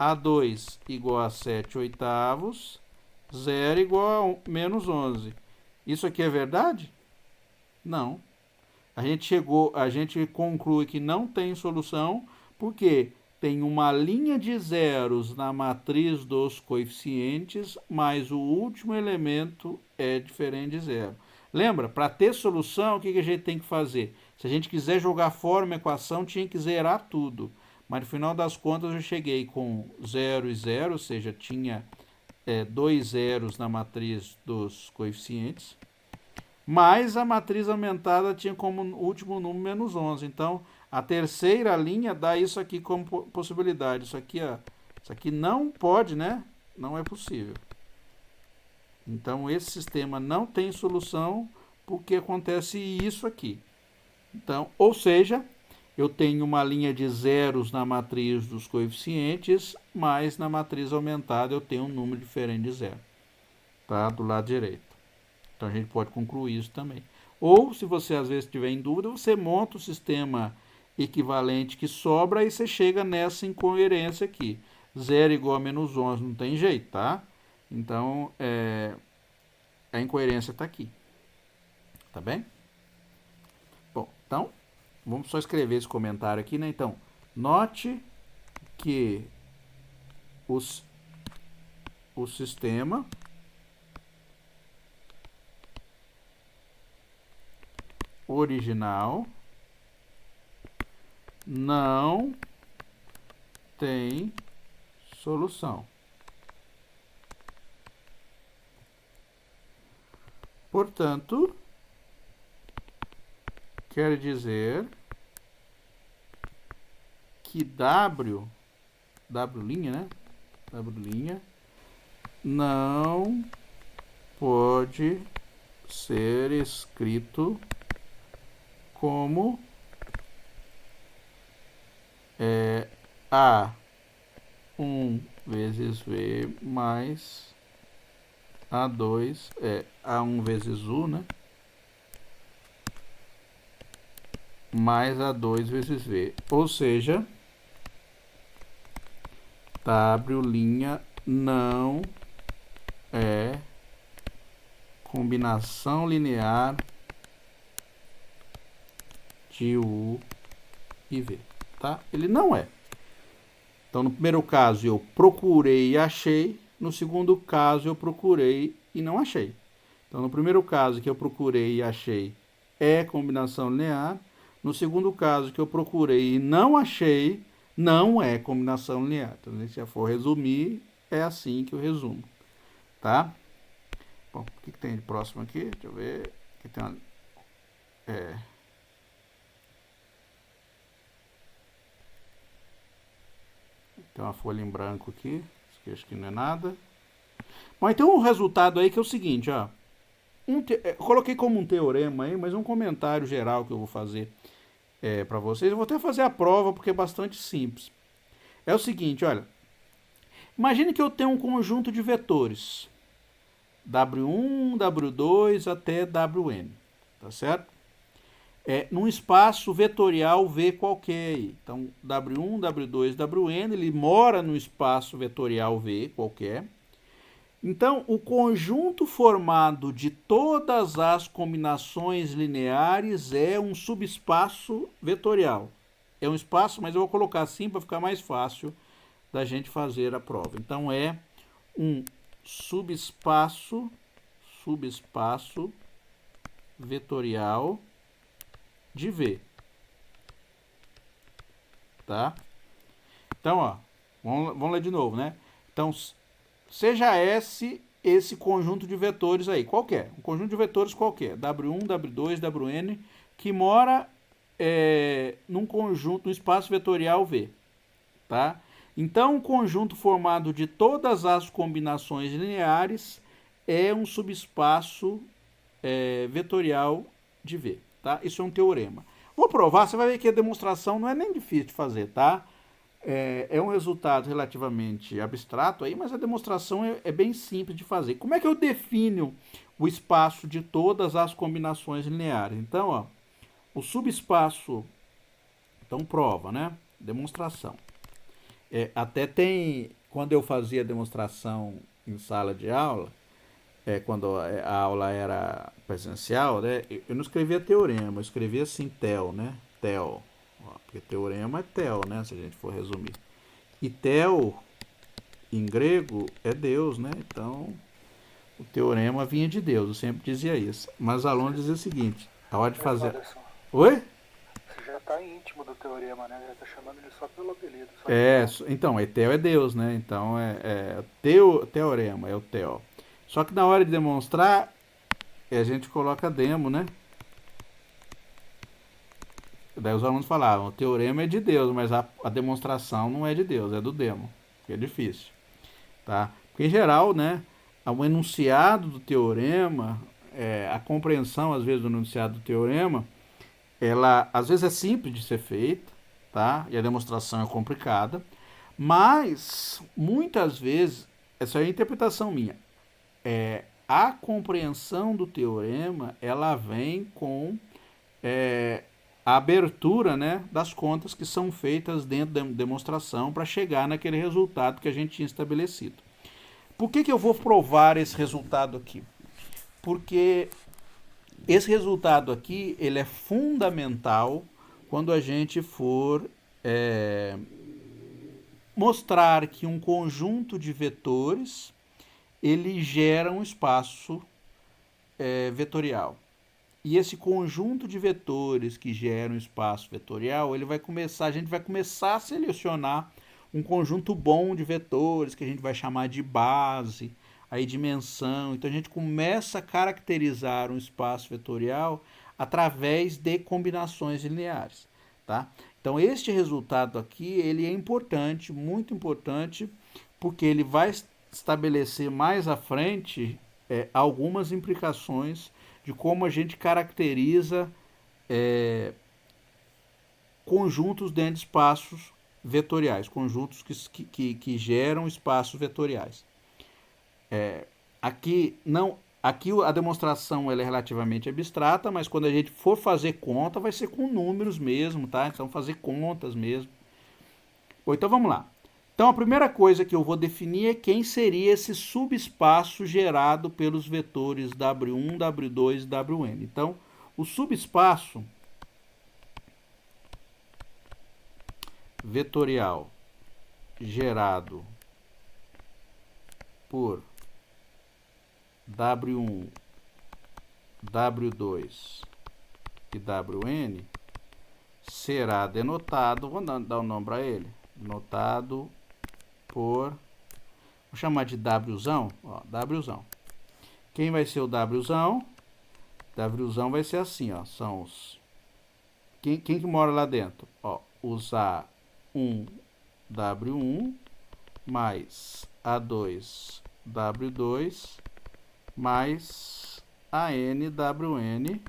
A2 igual a 7 oitavos, 0 igual a menos 11. Isso aqui é verdade? Não. A gente conclui que não tem solução, porque tem uma linha de zeros na matriz dos coeficientes, mas o último elemento é diferente de zero. Lembra? Para ter solução, o que a gente tem que fazer? Se a gente quiser jogar fora uma equação, tinha que zerar tudo. Mas no final das contas eu cheguei com 0 e 0, ou seja, tinha dois zeros na matriz dos coeficientes. Mas a matriz aumentada tinha como último número menos 11. Então, a terceira linha dá isso aqui como possibilidade. Isso aqui não pode, né? Não é possível. Então, esse sistema não tem solução porque acontece isso aqui. Então, ou seja, eu tenho uma linha de zeros na matriz dos coeficientes, mas na matriz aumentada eu tenho um número diferente de zero. Tá? Do lado direito. Então a gente pode concluir isso também. Ou, se você às vezes estiver em dúvida, você monta o sistema equivalente que sobra e você chega nessa incoerência aqui. 0 igual a menos 11 não tem jeito, tá? Então, a incoerência está aqui. Tá bem? Bom, então, vamos só escrever esse comentário aqui, né? Então, note que o sistema original não tem solução. Portanto, quer dizer que W', né? W' não pode ser escrito como A1 vezes V mais A2, A1 vezes U, né? Mais A2 vezes V. Ou seja, W' não é combinação linear de U e V, tá? Ele não é. Então, no primeiro caso, eu procurei e achei. No segundo caso, eu procurei e não achei. Então, no primeiro caso que eu procurei e achei, é combinação linear. No segundo caso que eu procurei e não achei, não é combinação linear. Então, se eu for resumir, é assim que eu resumo, tá? Bom, o que tem de próximo aqui? Deixa eu ver. Aqui tem uma, tem uma folha em branco aqui. Isso aqui acho que não é nada. Bom, então o resultado aí que é o seguinte, ó. Eu coloquei como um teorema aí, mas um comentário geral que eu vou fazer para vocês. Eu vou até fazer a prova porque é bastante simples. É o seguinte, olha. Imagine que eu tenho um conjunto de vetores. W1, W2 até Wn. Tá certo? Num espaço vetorial V qualquer aí. Então, W1, W2, Wn, ele mora no espaço vetorial V qualquer. Então, o conjunto formado de todas as combinações lineares é um subespaço vetorial. É um espaço, mas eu vou colocar assim para ficar mais fácil da gente fazer a prova. Então, é um subespaço vetorial de V. Tá? Então, ó, vamos ler de novo, né? Então, seja S esse conjunto de vetores aí, qualquer, um conjunto de vetores qualquer, W1, W2, Wn, que mora num conjunto, no espaço vetorial V, tá? Então, um conjunto formado de todas as combinações lineares é um subespaço vetorial de V, tá? Isso é um teorema. Vou provar, você vai ver que a demonstração não é nem difícil de fazer, tá? É um resultado relativamente abstrato aí, mas a demonstração é bem simples de fazer. Como é que eu defino o espaço de todas as combinações lineares? Então, ó, o subespaço, então prova, né? Demonstração. Até tem, quando eu fazia demonstração em sala de aula, quando a aula era presencial, né? Eu não escrevia teorema, eu escrevia assim, tel, né? Tel. Porque teorema é tel, né? Se a gente for resumir. E tel, em grego, é Deus, né? Então, o teorema vinha de Deus. Eu sempre dizia isso. Mas os alunos diziam o seguinte: a hora de fazer. Oi? Você já está íntimo do teorema, né? Já está chamando ele só pelo apelido. Então, tel é Deus, né? Então, teorema, é o tel. Só que na hora de demonstrar, a gente coloca demo, né? Daí os alunos falavam, o teorema é de Deus, mas a demonstração não é de Deus, é do demo. Que é difícil. Tá? Porque, em geral, né, o enunciado do teorema, a compreensão, às vezes, do enunciado do teorema, ela, às vezes, é simples de ser feita, tá? E a demonstração é complicada, mas, muitas vezes, essa é a interpretação minha, a compreensão do teorema, ela vem com a abertura, né, das contas que são feitas dentro da demonstração para chegar naquele resultado que a gente tinha estabelecido. Por que eu vou provar esse resultado aqui? Porque esse resultado aqui ele é fundamental quando a gente for mostrar que um conjunto de vetores ele gera um espaço vetorial. E esse conjunto de vetores que geram espaço vetorial, a gente vai começar a selecionar um conjunto bom de vetores que a gente vai chamar de base, aí dimensão. Então a gente começa a caracterizar um espaço vetorial através de combinações lineares, tá? Então, este resultado aqui, ele é importante, muito importante, porque ele vai estabelecer mais à frente algumas implicações de como a gente caracteriza conjuntos dentro de espaços vetoriais, conjuntos que geram espaços vetoriais. Aqui a demonstração ela é relativamente abstrata, mas quando a gente for fazer conta, vai ser com números mesmo, tá? Então, fazer contas mesmo. Bom, então vamos lá. Então, a primeira coisa que eu vou definir é quem seria esse subespaço gerado pelos vetores W1, W2 e Wn. Então, o subespaço vetorial gerado por W1, W2 e Wn será denotado, vou dar um nome para ele, denotado por, vou chamar de Wzão, ó, Wzão. Quem vai ser o Wzão? Wzão vai ser assim, ó, são os, quem que mora lá dentro? Ó, os A1, W1 mais A2, W2 mais ANWN,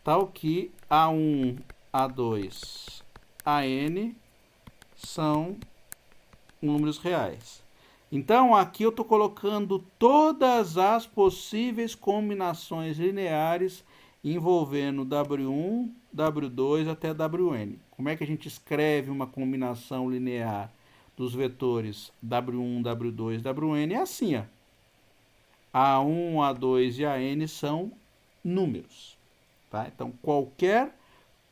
tal que A1, A2, AN são números reais. Então, aqui eu estou colocando todas as possíveis combinações lineares envolvendo W1, W2 até Wn. Como é que a gente escreve uma combinação linear dos vetores W1, W2, Wn? É assim, ó. A1, A2 e AN são números. Tá? Então, qualquer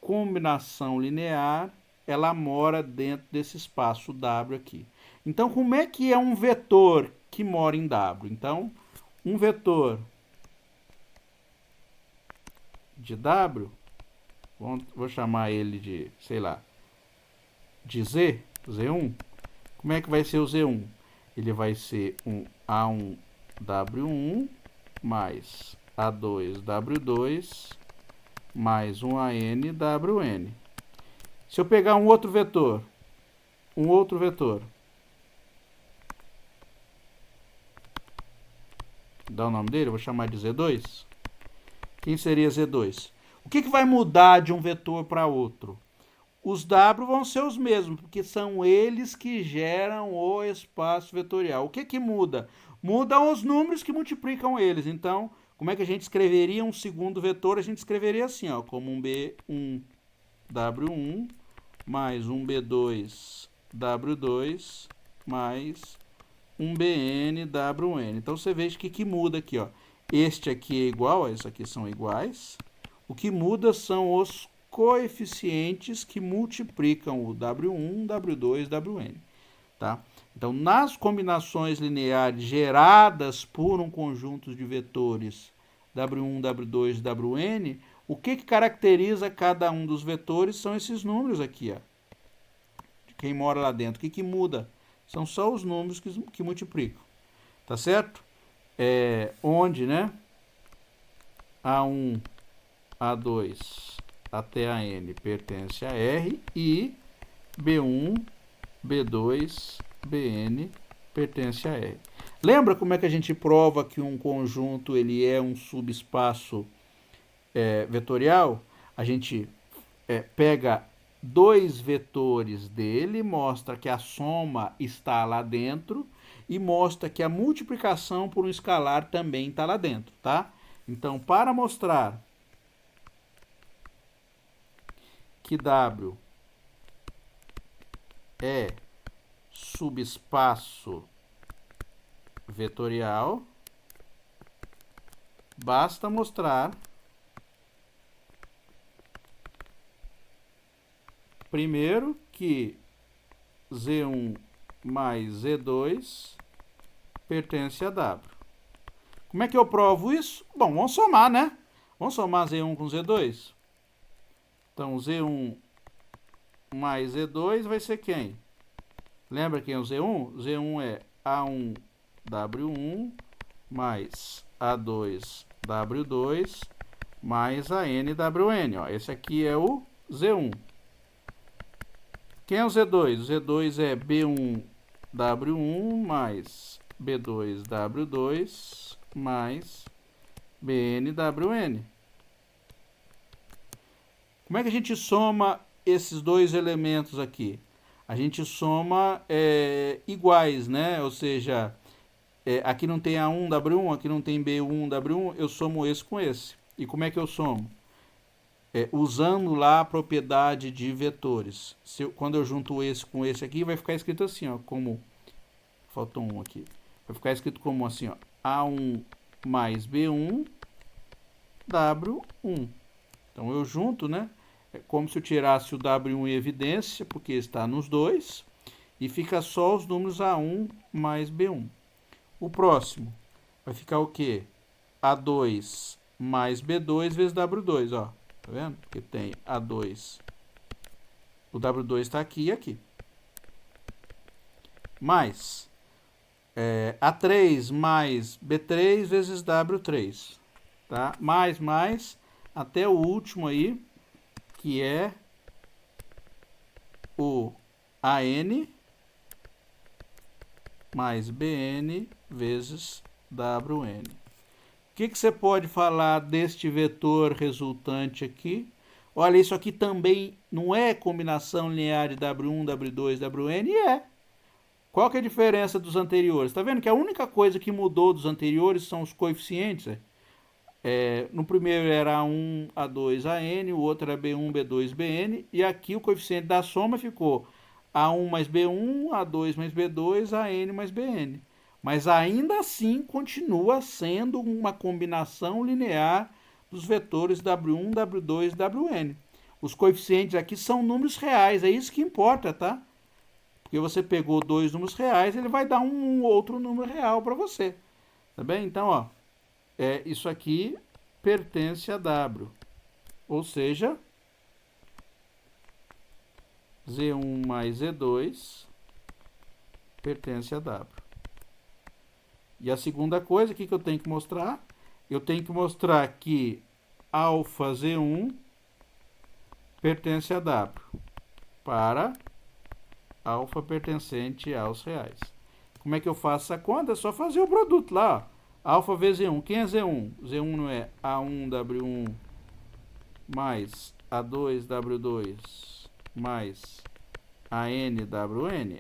combinação linear, ela mora dentro desse espaço W aqui. Então, como é que é um vetor que mora em W? Então, um vetor de W, vou chamar ele de, sei lá, de Z, Z1. Como é que vai ser o Z1? Ele vai ser um A1, W1 mais A2, W2 mais um AN, WN. Se eu pegar um outro vetor, dá o nome dele, eu vou chamar de Z2. Quem seria Z2? O que vai mudar de um vetor para outro? Os W vão ser os mesmos, porque são eles que geram o espaço vetorial. O que muda? Mudam os números que multiplicam eles. Então, como é que a gente escreveria um segundo vetor? A gente escreveria assim, ó, como um B1 W1 mais um B2 W2 mais um BN WN. Então, você veja que muda aqui, ó. Este aqui é igual, ó, esses aqui são iguais. O que muda são os coeficientes que multiplicam o W1, W2, Wn. Tá? Então, nas combinações lineares geradas por um conjunto de vetores W1, W2, Wn, o que caracteriza cada um dos vetores são esses números aqui, ó. De quem mora lá dentro. O que muda? São só os números que multiplicam. Tá certo? Onde, né? A1, A2 até a N pertence a R e B1, B2, Bn pertence a R. Lembra como é que a gente prova que um conjunto ele é um subespaço vetorial? A gente pega dois vetores dele, mostra que a soma está lá dentro e mostra que a multiplicação por um escalar também está lá dentro, tá? Então, para mostrar que W é subespaço vetorial, basta mostrar primeiro que Z1 mais Z2 pertence a W. Como é que eu provo isso? Bom, vamos somar, né? Vamos somar Z1 com Z2. Então, Z1 mais Z2 vai ser quem? Lembra quem é o Z1? Z1 é A1, W1 mais A2, W2 mais a NWN. Ó. Esse aqui é o Z1. Quem é o Z2? O Z2 é B1W1 mais B2W2 mais BNWN. Como é que a gente soma esses dois elementos aqui? A gente soma iguais, né? Ou seja, aqui não tem A1W1, aqui não tem B1W1, eu somo esse com esse. E como é que eu somo? Usando lá a propriedade de vetores. Quando eu junto esse com esse aqui, vai ficar escrito assim, ó, como... Faltou um aqui. Vai ficar escrito como assim, ó, A1 mais B1, W1. Então eu junto, né? É como se eu tirasse o W1 em evidência, porque está nos dois, e fica só os números A1 mais B1. O próximo vai ficar o quê? A2 mais B2 vezes W2, ó. Tá vendo? Porque tem A2. O W2 está aqui e aqui. Mais A3 mais B3 vezes W3. Tá? Mais, até o último aí, que é o AN mais BN vezes WN. O que você pode falar deste vetor resultante aqui? Olha, isso aqui também não é combinação linear de W1, W2, WN? Qual que é a diferença dos anteriores? Está vendo que a única coisa que mudou dos anteriores são os coeficientes? No primeiro era A1, A2, AN, o outro era B1, B2, BN, e aqui o coeficiente da soma ficou A1 mais B1, A2 mais B2, AN mais BN. Mas ainda assim continua sendo uma combinação linear dos vetores W1, W2 e WN. Os coeficientes aqui são números reais, é isso que importa, tá? Porque você pegou dois números reais, ele vai dar um outro número real para você. Tá bem? Então, ó, isso aqui pertence a W. Ou seja, Z1 mais Z2 pertence a W. E a segunda coisa que eu tenho que mostrar, eu tenho que mostrar que alfa Z1 pertence a W para alfa pertencente aos reais. Como é que eu faço essa conta? É só fazer o produto lá, ó. Alfa vezes Z1. Quem é Z1? Z1 não é A1W1 mais A2W2 mais ANWN?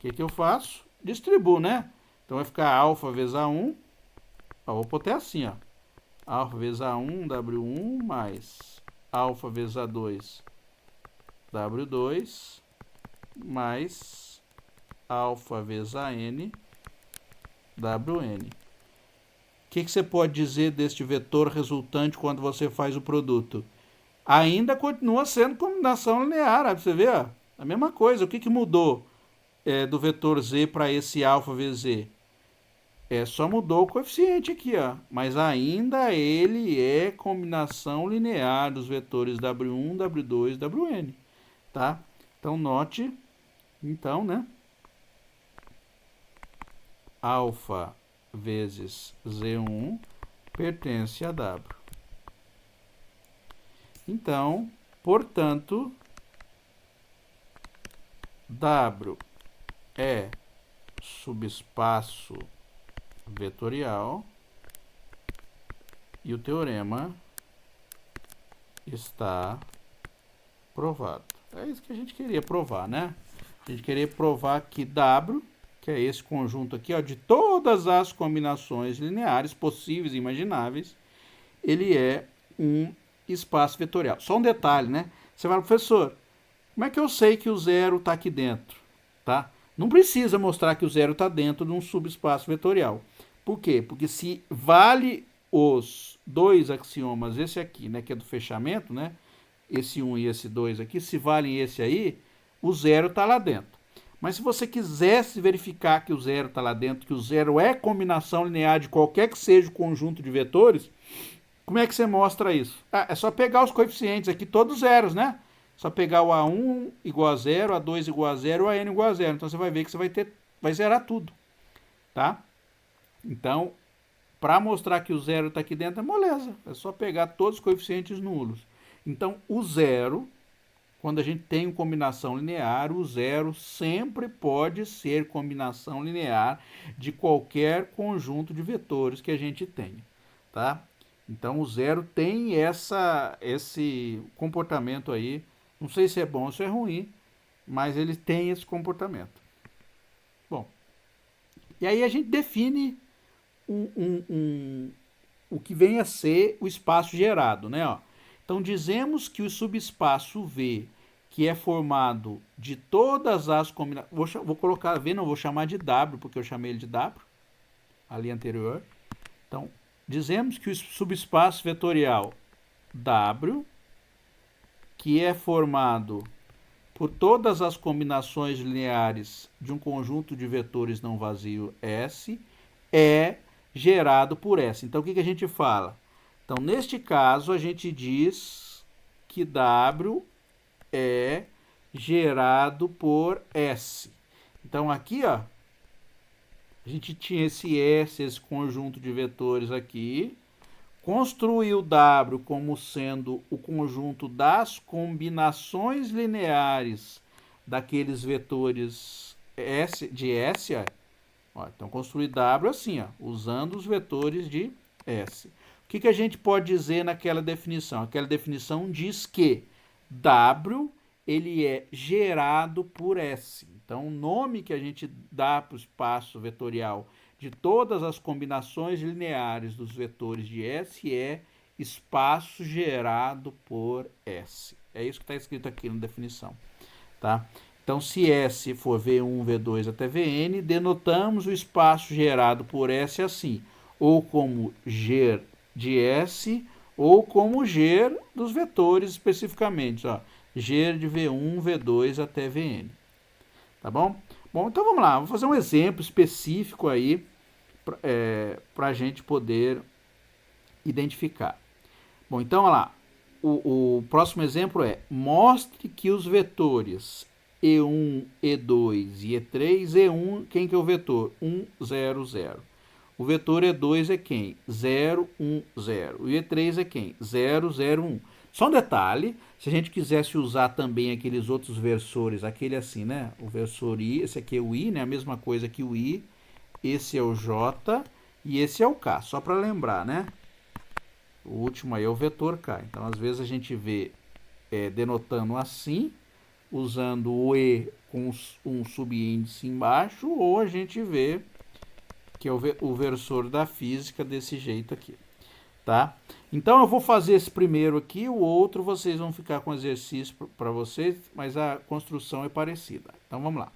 O que eu faço? Distribuo, né? Então vai ficar alfa vezes A1. Ó, vou pôr até assim, ó. Alfa vezes A1, W1 mais alfa vezes A2, W2 mais alfa vezes AN, WN. O que você pode dizer deste vetor resultante quando você faz o produto? Ainda continua sendo combinação linear, pra você ver, ó, a mesma coisa. O que mudou do vetor Z para esse alfa vezes Z? Só mudou o coeficiente aqui, ó, mas ainda ele é combinação linear dos vetores W1, W2, WN, tá? Então note, então, né? Alfa vezes Z1 pertence a W. Então, portanto, W é subespaço vetorial e o teorema está provado. É isso que a gente queria provar, né? A gente queria provar que W, que é esse conjunto aqui, ó, de todas as combinações lineares possíveis e imagináveis, ele é um espaço vetorial. Só um detalhe, né? Você fala, professor, como é que eu sei que o zero está aqui dentro? Tá? Não precisa mostrar que o zero está dentro de um subespaço vetorial. Por quê? Porque se vale os dois axiomas, esse aqui, né, que é do fechamento, né, esse 1 e esse 2 aqui, se valem esse aí, o zero está lá dentro. Mas se você quisesse verificar que o zero está lá dentro, que o zero é combinação linear de qualquer que seja o conjunto de vetores, como é que você mostra isso? É só pegar os coeficientes aqui, todos zeros, né? Só pegar o A1 igual a zero, A2 igual a zero, o AN igual a zero. Então você vai ver que você vai zerar tudo, tá? Então, Para mostrar que o zero está aqui dentro é moleza. É só pegar todos os coeficientes nulos. Então, o zero, quando a gente tem uma combinação linear, o zero sempre pode ser combinação linear de qualquer conjunto de vetores que a gente tenha, tá? Então, o zero tem esse comportamento aí. Não sei se é bom ou se é ruim, mas ele tem esse comportamento. Bom, e aí a gente define um, um, um, o que vem a ser o espaço gerado, né? Ó. Então, dizemos que o subespaço V, que é formado de todas as combinações... Vou colocar V, não vou chamar de W, porque eu chamei ele de W, ali anterior. Então, dizemos que o subespaço vetorial W, que é formado por todas as combinações lineares de um conjunto de vetores não vazio S, é gerado por S. Então, o que a gente fala? Então, neste caso, a gente diz que W é gerado por S. Então, aqui, ó, a gente tinha esse S, esse conjunto de vetores aqui, construiu W como sendo o conjunto das combinações lineares daqueles vetores S, de S. Ó, então, construir W assim, ó, usando os vetores de S. O que a gente pode dizer naquela definição? Aquela definição diz que W ele é gerado por S. Então, o nome que a gente dá para o espaço vetorial de todas as combinações lineares dos vetores de S é espaço gerado por S. É isso que está escrito aqui na definição. Tá? Então, se S for V1, V2 até Vn, denotamos o espaço gerado por S assim, ou como G de S, ou como G dos vetores especificamente, ó, G de V1, V2 até Vn. Tá bom? Bom, então vamos lá, vou fazer um exemplo específico aí para a gente poder identificar. Bom, então, olha lá, o próximo exemplo é: mostre que os vetores E1, E2 e E3, E1, quem que é o vetor? 1, 0, 0. O vetor E2 é quem? 0, 1, 0. E E3 é quem? 0, 0, 1. Só um detalhe, se a gente quisesse usar também aqueles outros versores, aquele assim, né? O versor I, esse aqui é o I, né? A mesma coisa que o I. Esse é o J e esse é o K. Só para lembrar, né? O último aí é o vetor K. Então, às vezes a gente vê denotando assim, usando o E com um subíndice embaixo, ou a gente vê que é o versor da física desse jeito aqui, tá? Então, eu vou fazer esse primeiro aqui, o outro vocês vão ficar com exercício para vocês, mas a construção é parecida. Então, vamos lá.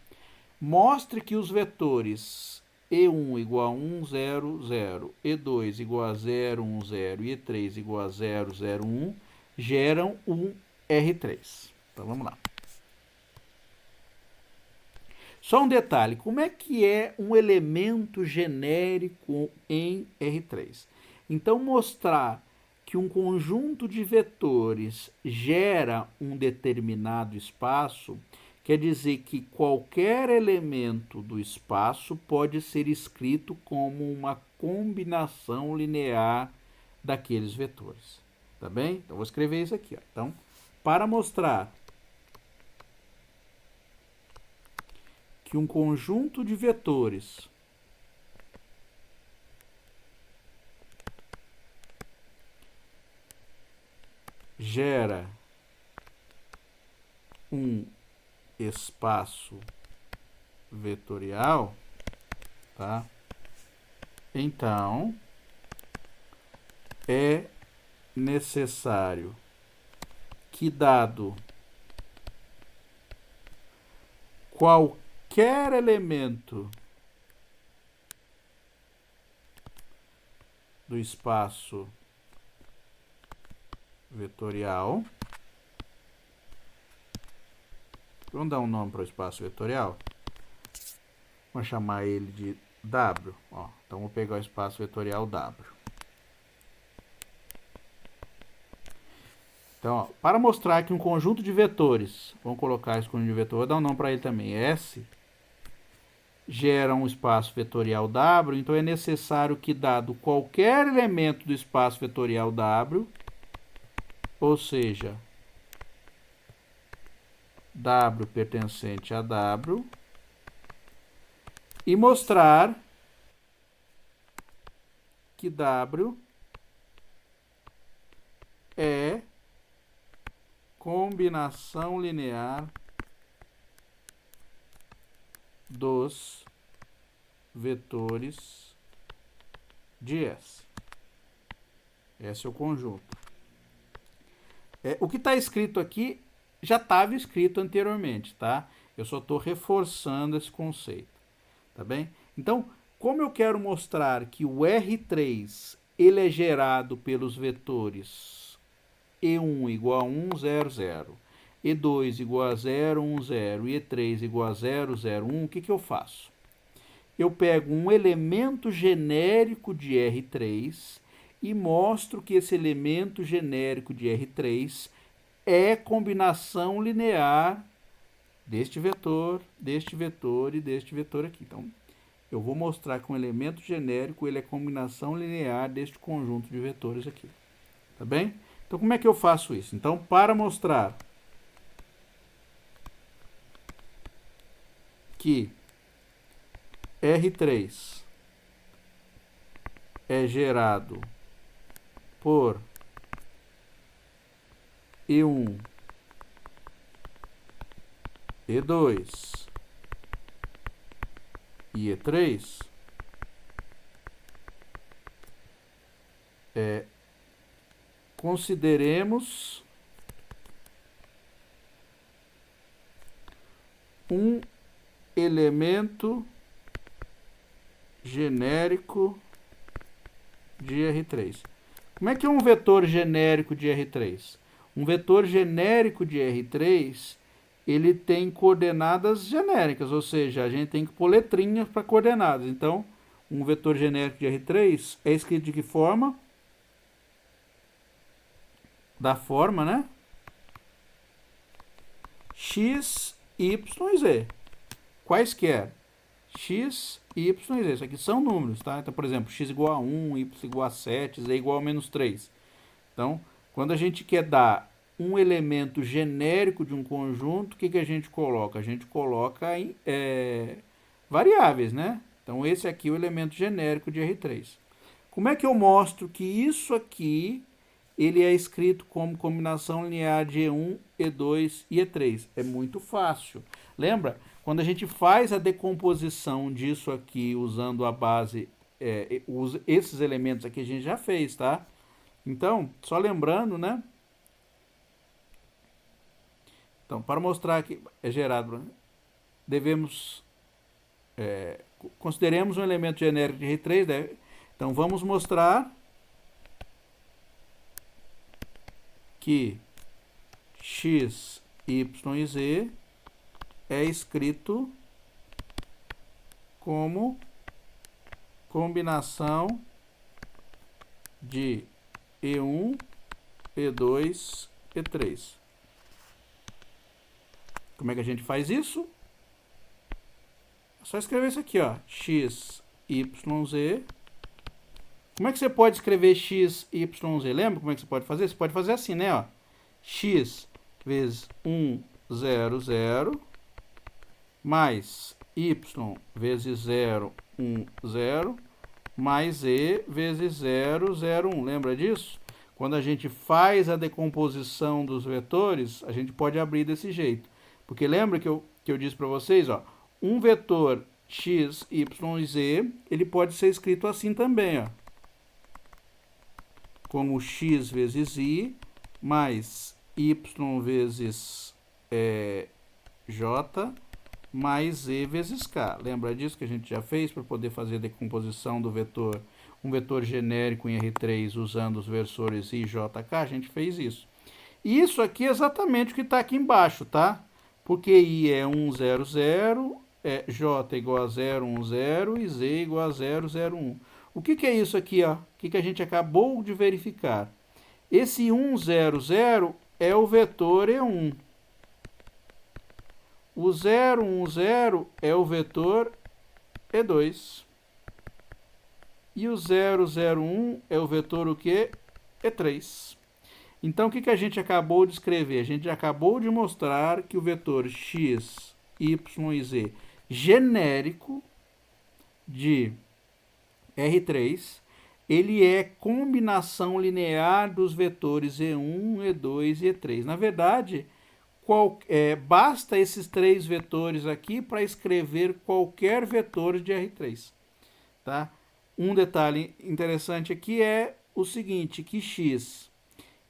Mostre que os vetores E1 igual a 1, 0, 0, E2 igual a 0, 1, 0 e E3 igual a 0, 0, 1 geram um R3. Então, vamos lá. Só um detalhe, como é que é um elemento genérico em R3? Então, mostrar que um conjunto de vetores gera um determinado espaço quer dizer que qualquer elemento do espaço pode ser escrito como uma combinação linear daqueles vetores. Tá bem? Então, vou escrever isso aqui. Ó. Então, para mostrar que um conjunto de vetores gera um espaço vetorial, tá? Então, é necessário que, dado qualquer elemento do espaço vetorial, vamos dar um nome para o espaço vetorial, vamos chamar ele de W. Ó, então, vou pegar o espaço vetorial W. Então, ó, para mostrar que um conjunto de vetores, vamos colocar esse conjunto de vetores, vou dar um nome para ele também, S, gera um espaço vetorial W, então é necessário que, dado qualquer elemento do espaço vetorial W, ou seja, W pertencente a W, e mostrar que W é combinação linear dos vetores de S. Esse é o conjunto. O que está escrito aqui já estava escrito anteriormente, tá? Eu só estou reforçando esse conceito, tá bem? Então, como eu quero mostrar que o R3 ele é gerado pelos vetores E1 igual a 1, 0, 0, E2 igual a 0, 1, 0 e E3 igual a 0, 0, 1, o que eu faço? Eu pego um elemento genérico de R3 e mostro que esse elemento genérico de R3 é combinação linear deste vetor e deste vetor aqui. Então, eu vou mostrar que um elemento genérico ele é combinação linear deste conjunto de vetores aqui. Tá bem? Então, como é que eu faço isso? Então, para mostrar que R3 é gerado por E1, E2 e E3, consideremos um elemento genérico de R3. Como é que é um vetor genérico de R3? Um vetor genérico de R3, ele tem coordenadas genéricas, ou seja, a gente tem que pôr letrinhas para coordenadas. Então, um vetor genérico de R3 é escrito de que forma? Da forma, né? X, Y e Z. Quaisquer. X, Y e Z. Isso aqui são números, tá? Então, por exemplo, x igual a 1, y igual a 7, z igual a menos 3. Então, quando a gente quer dar um elemento genérico de um conjunto, o que a gente coloca? A gente coloca variáveis, né? Então, esse aqui é o elemento genérico de R3. Como é que eu mostro que isso aqui ele é escrito como combinação linear de E1, E2 e E3? É muito fácil. Lembra? Quando a gente faz a decomposição disso aqui usando a base, esses elementos aqui a gente já fez, tá? Então, só lembrando, né? Então, para mostrar que é gerado, devemos, consideremos um elemento genérico de R3, né? Então, vamos mostrar que x, y e z é escrito como combinação de E1, E2, E3. Como é que a gente faz isso? É só escrever isso aqui, ó. X, Y, Z. Como é que você pode escrever X, Y, Z? Lembra como é que você pode fazer? Você pode fazer assim, né? Ó. X vezes 1, 0, 0, mais Y vezes 0, 1, 0, mais Z vezes 0, 0, 1. Lembra disso? Quando a gente faz a decomposição dos vetores, a gente pode abrir desse jeito. Porque lembra que eu disse para vocês, ó, um vetor x, y e z, ele pode ser escrito assim também, ó. Como x vezes i, mais y vezes j, mais z vezes k. Lembra disso que a gente já fez para poder fazer a decomposição do vetor, um vetor genérico em R3 usando os versores i, j, k? A gente fez isso. E isso aqui é exatamente o que está aqui embaixo, tá? Porque i é 1, 0, 0, j igual a 0, 1, 0 e z igual a 0, 0, 1. O que é isso aqui, ó? O que a gente acabou de verificar? Esse 1, 0, 0 é o vetor E1. O 0, 1, 0 é o vetor E2. E o 0, 0, 1 é o vetor o quê? E3. Então, o que a gente acabou de escrever? A gente acabou de mostrar que o vetor x, y e z genérico de R3, ele é combinação linear dos vetores E1, E2 e E3. Na verdade, basta esses três vetores aqui para escrever qualquer vetor de R3. Tá? Um detalhe interessante aqui é o seguinte, que x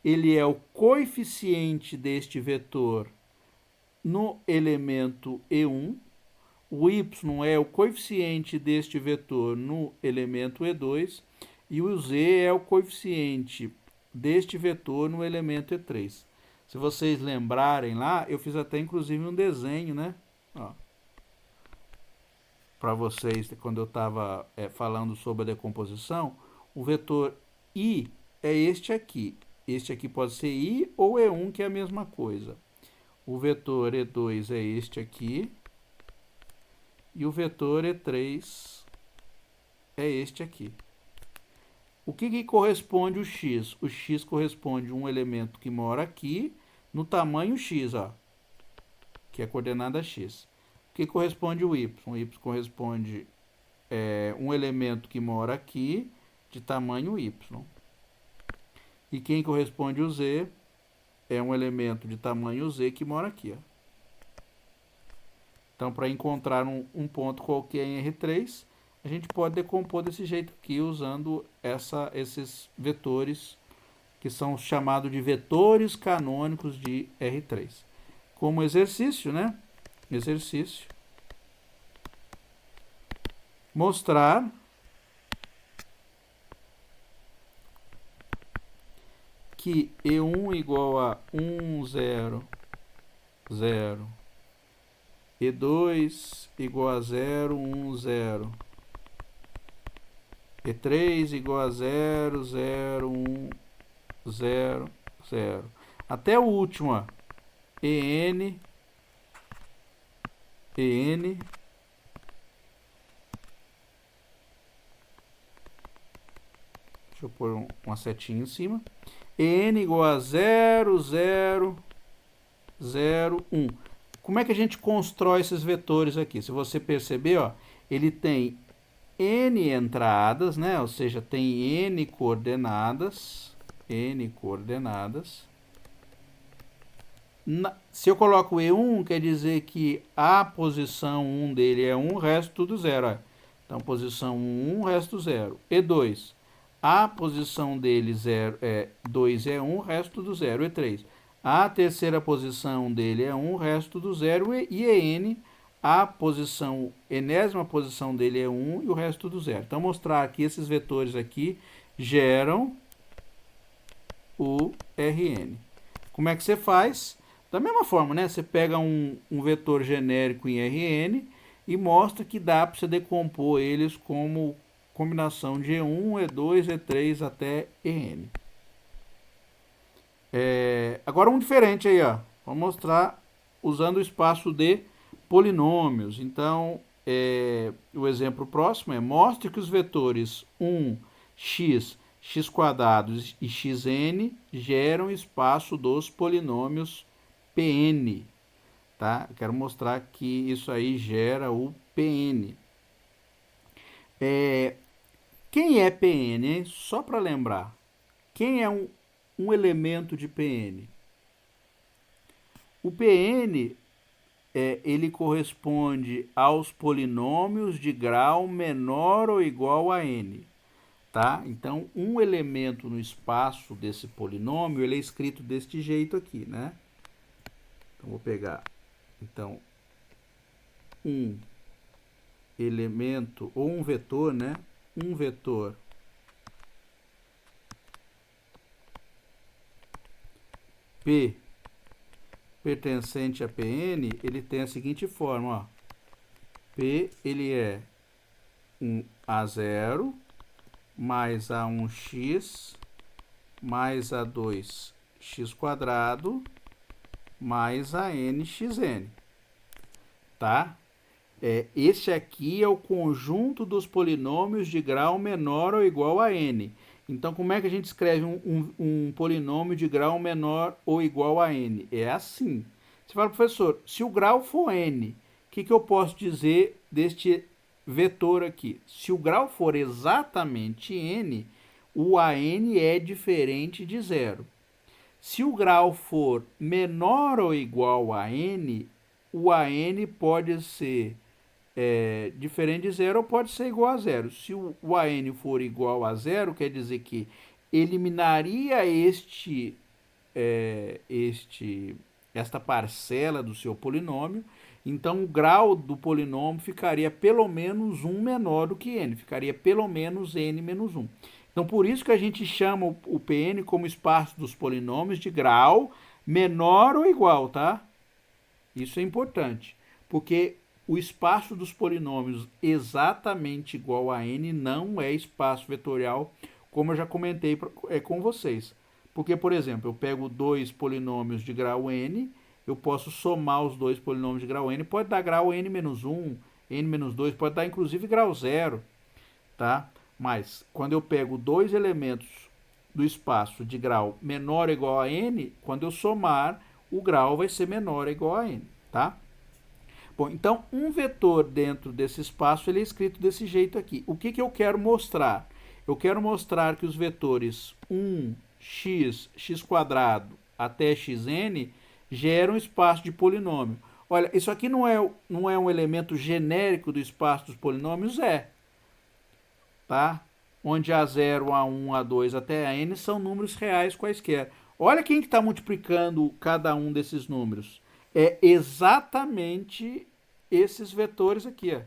ele é o coeficiente deste vetor no elemento E1, o y é o coeficiente deste vetor no elemento E2 e o z é o coeficiente deste vetor no elemento E3. Se vocês lembrarem lá, eu fiz até inclusive um desenho, né? Para vocês, quando eu estava falando sobre a decomposição, o vetor I é este aqui. Este aqui pode ser I ou E1, que é a mesma coisa. O vetor E2 é este aqui. E o vetor E3 é este aqui. O que corresponde o x? O x corresponde a um elemento que mora aqui, no tamanho x, ó, que é a coordenada x. O que corresponde o y? O y corresponde um elemento que mora aqui, de tamanho y. E quem corresponde o z é um elemento de tamanho z que mora aqui, ó. Então, para encontrar um ponto qualquer em R3, a gente pode decompor desse jeito aqui, usando esses vetores, que são chamados de vetores canônicos de R3. Como exercício, né? Exercício. Mostrar que E1 igual a 1, 0, 0. E2 igual a 0, 1, 0. E3 igual a 0, 0, 1, 0, 0. Até o último, ó. EN. Deixa eu pôr uma setinha em cima. EN igual a 0, 0, 0, 1. Como é que a gente constrói esses vetores aqui? Se você perceber, ó, ele tem n entradas, né? Ou seja, tem n coordenadas. Se eu coloco E1, quer dizer que a posição 1 dele é 1, o resto tudo 0. Ó. Então, posição 1, 1, resto 0. E2, a posição dele 2 é 1, o resto tudo 0. E3, a terceira posição dele é 1, o resto do 0. E EN, a enésima posição dele é 1 e o resto do 0. Então, mostrar que esses vetores aqui geram o Rn. Como é que você faz? Da mesma forma, né? Você pega um vetor genérico em Rn e mostra que dá para você decompor eles como combinação de E1, E2, E3 até En. Agora um diferente aí, ó. Vou mostrar usando o espaço de polinômios. Então, o exemplo próximo é: mostre que os vetores 1, x, x quadrados e xn geram espaço dos polinômios Pn. Tá? Eu quero mostrar que isso aí gera o Pn. Quem é Pn, hein? Só para lembrar. Quem é um elemento de Pn? O Pn ele corresponde aos polinômios de grau menor ou igual a n. Tá? Então, um elemento no espaço desse polinômio, ele é escrito deste jeito aqui, né? Então, vou pegar, um elemento, ou um vetor, né? Um vetor P pertencente a Pn, ele tem a seguinte forma, ó. P, ele é um A0 mais A1x mais A2x quadrado mais a nxn, tá? Este aqui é o conjunto dos polinômios de grau menor ou igual a n. Então, como é que a gente escreve um polinômio de grau menor ou igual a n? É assim. Você fala, professor, se o grau for n, o que eu posso dizer deste vetor aqui? Se o grau for exatamente n, o an é diferente de zero. Se o grau for menor ou igual a n, o an pode ser diferente de zero ou pode ser igual a zero. Se o an for igual a zero, quer dizer que eliminaria esta parcela do seu polinômio, então o grau do polinômio ficaria pelo menos 1 menor do que n, ficaria pelo menos n menos 1. Então por isso que a gente chama o Pn como espaço dos polinômios de grau menor ou igual, tá? Isso é importante, porque o espaço dos polinômios exatamente igual a n não é espaço vetorial, como eu já comentei com vocês. Porque, por exemplo, eu pego dois polinômios de grau n, eu posso somar os dois polinômios de grau n, pode dar grau n menos 1, n menos 2, pode dar inclusive grau 0, tá? Mas, quando eu pego dois elementos do espaço de grau menor ou igual a n, quando eu somar, o grau vai ser menor ou igual a n, tá? Bom, então, um vetor dentro desse espaço ele é escrito desse jeito aqui. O que eu quero mostrar? Eu quero mostrar que os vetores 1, x, x² até xn geram espaço de polinômio. Olha, isso aqui não é um elemento genérico do espaço dos polinômios? Tá? Onde A0, A1, A2 até a n são números reais quaisquer. Olha quem que está multiplicando cada um desses números. É exatamente esses vetores aqui. Ó.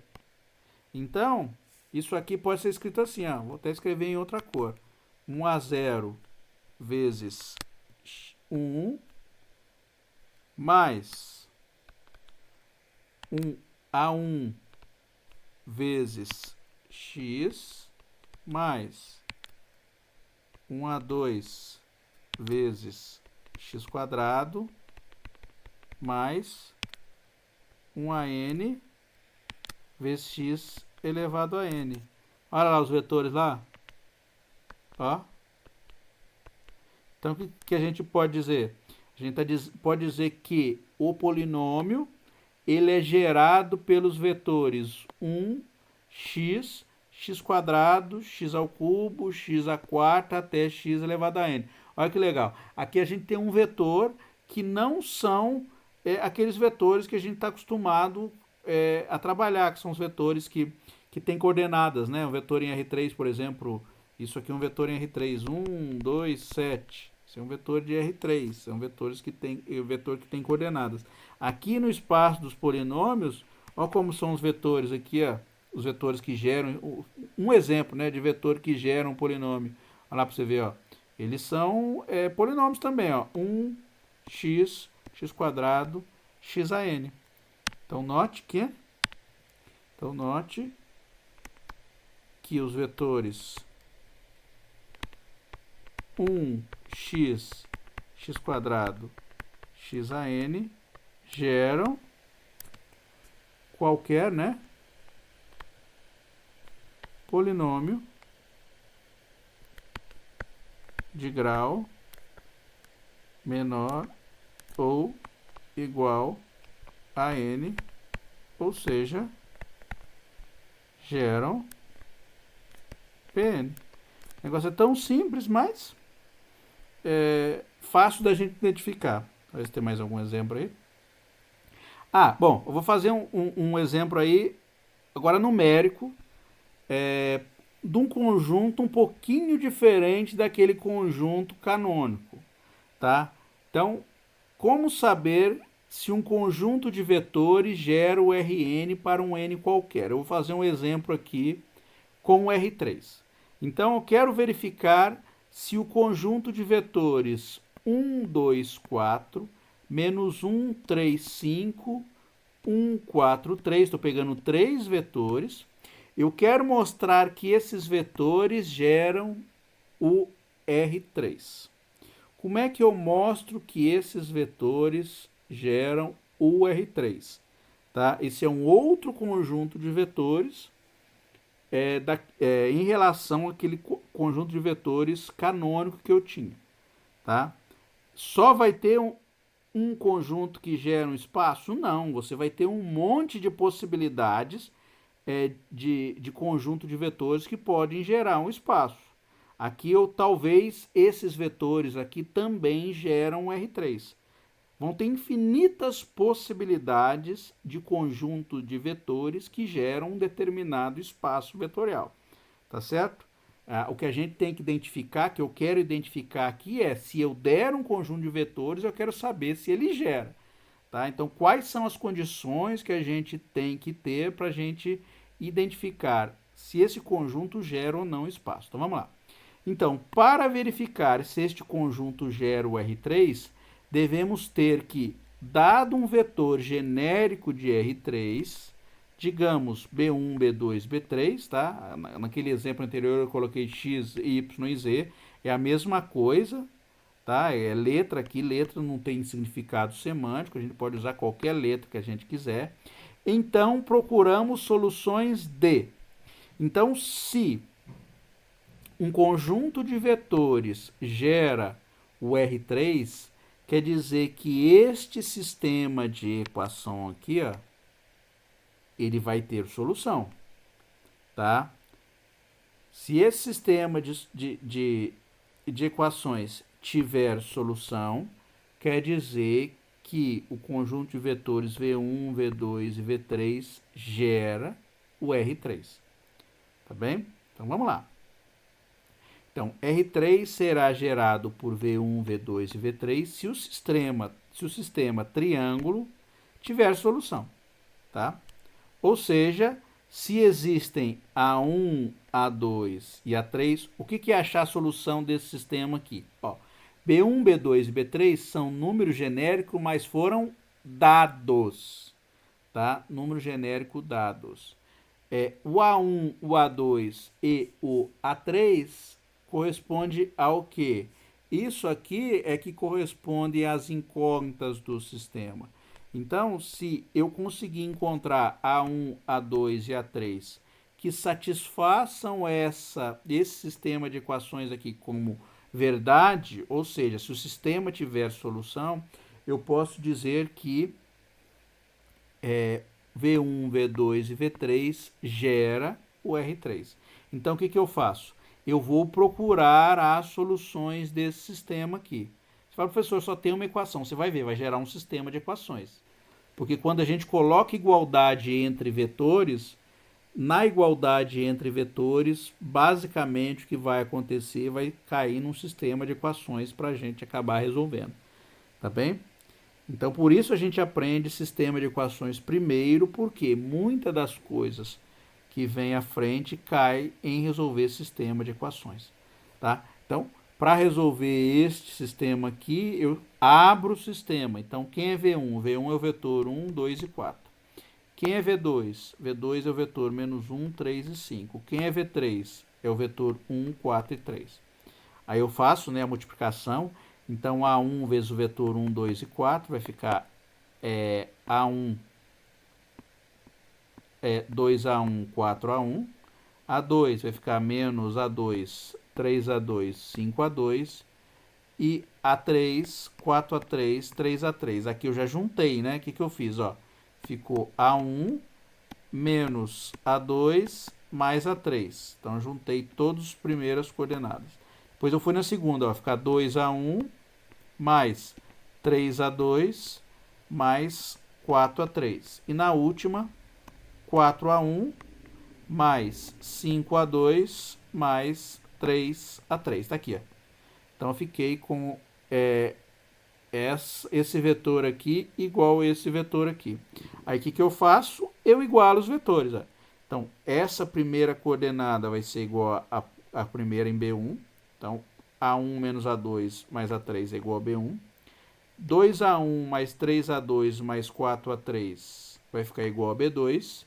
Então, isso aqui pode ser escrito assim. Ó. Vou até escrever em outra cor. 1A0 vezes 1 mais 1A1 vezes x mais 1A2 vezes x² mais 1an vezes x elevado a n. Olha lá os vetores lá. Ó. Então, o que a gente pode dizer? A gente pode dizer que o polinômio ele é gerado pelos vetores 1, x, x², x ao cubo, x à quarta até x elevado a n. Olha que legal. Aqui a gente tem um vetor que não são aqueles vetores que a gente está acostumado a trabalhar, que são os vetores que têm coordenadas, né? Um vetor em R3, por exemplo, isso aqui é um vetor em R3, 1, 2, 7. Isso é um vetor de R3, são vetores que tem, vetor que tem coordenadas. Aqui no espaço dos polinômios, olha como são os vetores aqui, ó, os vetores que geram, um exemplo, né, de vetor que gera um polinômio. Olha lá para você ver, ó, eles são polinômios também, ó, 1, x, x², x a n. Então, note que os vetores 1x, x², x a n geram qualquer, né, polinômio de grau menor ou igual a n, ou seja, geram Pn. O negócio é tão simples, mas fácil da gente identificar. Vamos ver se tem mais algum exemplo aí. Bom, eu vou fazer um exemplo aí, agora numérico, de um conjunto um pouquinho diferente daquele conjunto canônico, tá? Então, como saber se um conjunto de vetores gera o Rn para um n qualquer? Eu vou fazer um exemplo aqui com o R3. Então, eu quero verificar se o conjunto de vetores 1, 2, 4, menos 1, 3, 5, 1, 4, 3, estou pegando 3 vetores. Eu quero mostrar que esses vetores geram o R3. Como é que eu mostro que esses vetores geram o R3? tá? Esse é um outro conjunto de vetores em relação àquele conjunto de vetores canônico que eu tinha, tá? Só vai ter um conjunto que gera um espaço? Não, você vai ter um monte de possibilidades de conjunto de vetores que podem gerar um espaço. Aqui talvez esses vetores aqui também geram um R3. Vão ter infinitas possibilidades de conjunto de vetores que geram um determinado espaço vetorial, tá certo? O que a gente tem que identificar, que eu quero identificar aqui se eu der um conjunto de vetores, eu quero saber se ele gera, tá? Então, quais são as condições que a gente tem que ter para a gente identificar se esse conjunto gera ou não espaço. Então, vamos lá. Então, para verificar se este conjunto gera o R3, devemos ter que, dado um vetor genérico de R3, digamos B1, B2, B3, tá? Naquele exemplo anterior eu coloquei X, Y e Z, é a mesma coisa, tá? É letra aqui, letra não tem significado semântico, a gente pode usar qualquer letra que a gente quiser. Então, procuramos soluções de. Então, se um conjunto de vetores gera o R3, quer dizer que este sistema de equação aqui, ó, ele vai ter solução, tá? Se esse sistema de equações tiver solução, quer dizer que o conjunto de vetores V1, V2 e V3 gera o R3, tá bem? Então, vamos lá. Então, R3 será gerado por V1, V2 e V3 se o sistema triângulo tiver solução, tá? Ou seja, se existem A1, A2 e A3, o que é achar a solução desse sistema aqui? Ó, B1, B2 e B3 são números genéricos, mas foram dados, tá? Número genérico dados. O A1, o A2 e o A3 corresponde ao quê? Isso aqui é que corresponde às incógnitas do sistema. Então, se eu conseguir encontrar A1, A2 e A3 que satisfaçam esse sistema de equações aqui como verdade, ou seja, se o sistema tiver solução, eu posso dizer que V1, V2 e V3 gera o R3. Então, o que eu faço? Eu vou procurar as soluções desse sistema aqui. Você fala, professor, só tem uma equação. Você vai ver, vai gerar um sistema de equações. Porque quando a gente coloca igualdade entre vetores, na igualdade entre vetores, basicamente o que vai acontecer vai cair num sistema de equações para a gente acabar resolvendo. Tá bem? Então, por isso a gente aprende sistema de equações primeiro, porque muitas das coisas que vem à frente cai em resolver sistema de equações, tá? Então, para resolver este sistema aqui, eu abro o sistema. Então, quem é V1? V1 é o vetor 1, 2 e 4. Quem é V2? V2 é o vetor menos 1, 3 e 5. Quem é V3? É o vetor 1, 4 e 3. Aí eu faço, né, a multiplicação. Então, A1 vezes o vetor 1, 2 e 4 vai ficar A1 2A1, 4A1. A2 vai ficar menos A2, 3A2, 5A2. E A3, 4A3, 3A3. Aqui eu já juntei, né? O que eu fiz? Ó, ficou A1 menos A2 mais A3. Então, eu juntei todas as primeiras coordenadas. Depois eu fui na segunda, ó, ficar 2A1 mais 3A2 mais 4A3. E na última, 4A1 mais 5A2 mais 3A3. Está aqui, ó. Então, eu fiquei com esse vetor aqui igual a esse vetor aqui. Aí, o que eu faço? Eu igualo os vetores. Ó. Então, essa primeira coordenada vai ser igual a primeira em B1. Então, A1 menos A2 mais A3 é igual a B1. 2A1 mais 3A2 mais 4A3 vai ficar igual a B2.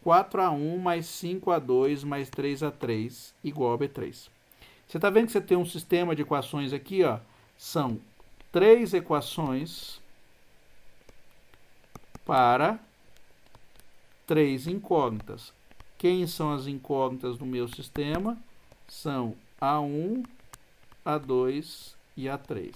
4A1 mais 5A2 mais 3A3 igual a B3. Você está vendo que você tem um sistema de equações aqui, ó? São 3 equações para 3 incógnitas. Quem são as incógnitas do meu sistema? São A1, A2 e A3.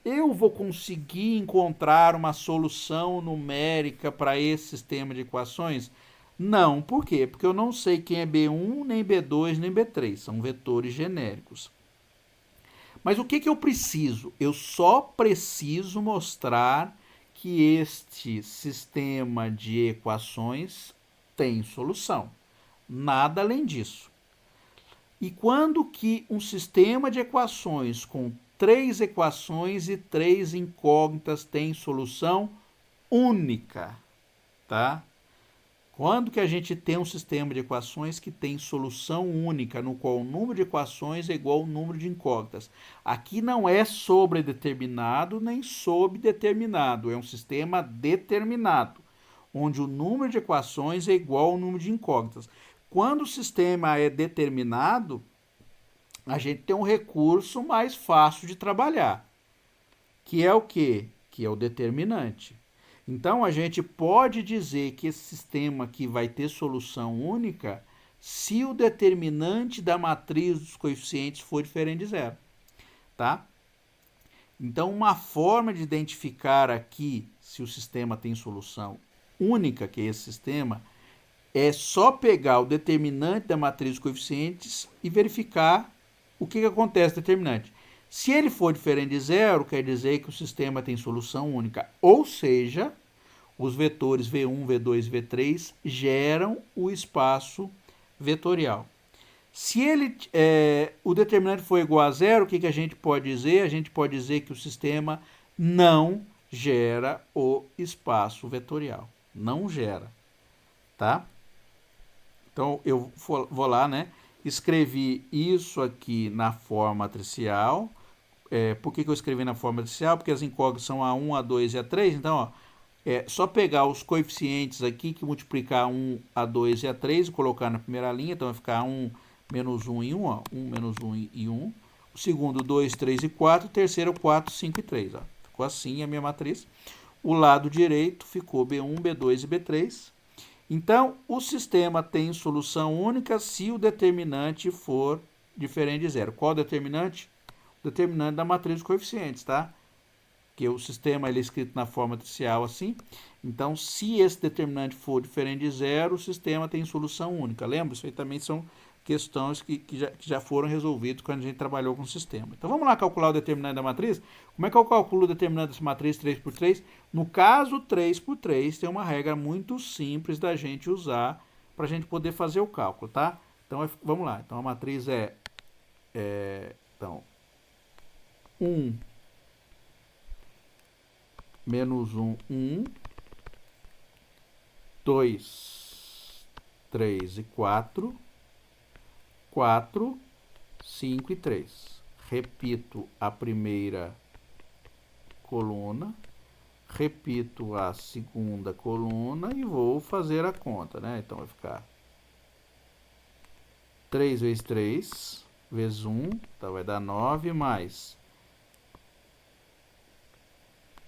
Eu vou conseguir encontrar uma solução numérica para esse sistema de equações? Não. Por quê? Porque eu não sei quem é B1, nem B2, nem B3. São vetores genéricos. Mas o que eu preciso? Eu só preciso mostrar que este sistema de equações tem solução. Nada além disso. E quando que um sistema de equações com 3 equações e 3 incógnitas tem solução única, tá? Quando que a gente tem um sistema de equações que tem solução única, no qual o número de equações é igual ao número de incógnitas? Aqui não é sobredeterminado nem subdeterminado, é um sistema determinado, onde o número de equações é igual ao número de incógnitas. Quando o sistema é determinado, a gente tem um recurso mais fácil de trabalhar, que é o quê? Que é o determinante. Então, a gente pode dizer que esse sistema aqui vai ter solução única se o determinante da matriz dos coeficientes for diferente de zero, tá? Então, uma forma de identificar aqui se o sistema tem solução única, que é esse sistema, é só pegar o determinante da matriz dos coeficientes e verificar o que acontece no determinante. Se ele for diferente de zero, quer dizer que o sistema tem solução única, ou seja, os vetores V1, V2 e V3 geram o espaço vetorial. Se o determinante for igual a zero, o que a gente pode dizer? A gente pode dizer que o sistema não gera o espaço vetorial. Não gera, tá? Então, eu vou lá, né? Escrevi isso aqui na forma matricial. Por que eu escrevi na forma matricial? Porque as incógnitas são A1, A2 e A3. Então, ó, é só pegar os coeficientes aqui, que multiplicar 1, A2 e A3 e colocar na primeira linha. Então, vai ficar 1, menos 1 e 1, ó. 1, menos 1 e 1. O segundo, 2, 3 e 4. O terceiro, 4, 5 e 3. Ó. Ficou assim a minha matriz. O lado direito ficou B1, B2 e B3. Então, o sistema tem solução única se o determinante for diferente de zero. Qual determinante? O determinante da matriz dos coeficientes, tá? Que o sistema ele é escrito na forma matricial assim. Então, se esse determinante for diferente de zero, o sistema tem solução única. Lembra? Isso aí também são questões que já foram resolvidas quando a gente trabalhou com o sistema. Então, vamos lá calcular o determinante da matriz? Como é que eu calculo o determinante dessa matriz 3×3? No caso 3×3, tem uma regra muito simples da gente usar para a gente poder fazer o cálculo, tá? Então, vamos lá. Então, a matriz então, 1, menos 1, 1, 2, 3 e 4, 4, 5 e 3. Repito a primeira coluna, repito a segunda coluna e vou fazer a conta, né? Então, vai ficar 3 vezes 3, vezes 1, então vai dar 9, mais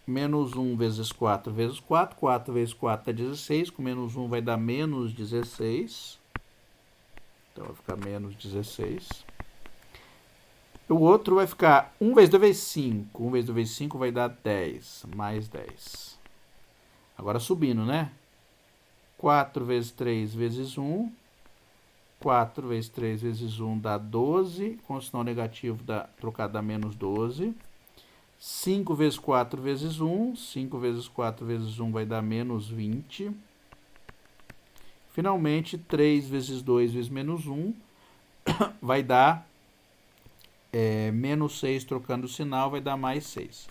menos 1 vezes 4 vezes 4, 4 vezes 4 dá 16, com menos 1 vai dar menos 16. Então, vai ficar menos 16. O outro vai ficar 1 vezes 2 vezes 5. 1 vezes 2 vezes 5 vai dar 10, mais 10. Agora subindo, né? 4 vezes 3 vezes 1. 4 vezes 3 vezes 1 dá 12. Com o sinal negativo trocado dá menos 12. 5 vezes 4 vezes 1. 5 vezes 4 vezes 1 vai dar menos 20. Finalmente, 3 vezes 2 vezes menos 1 vai dar menos 6, trocando o sinal, vai dar mais 6.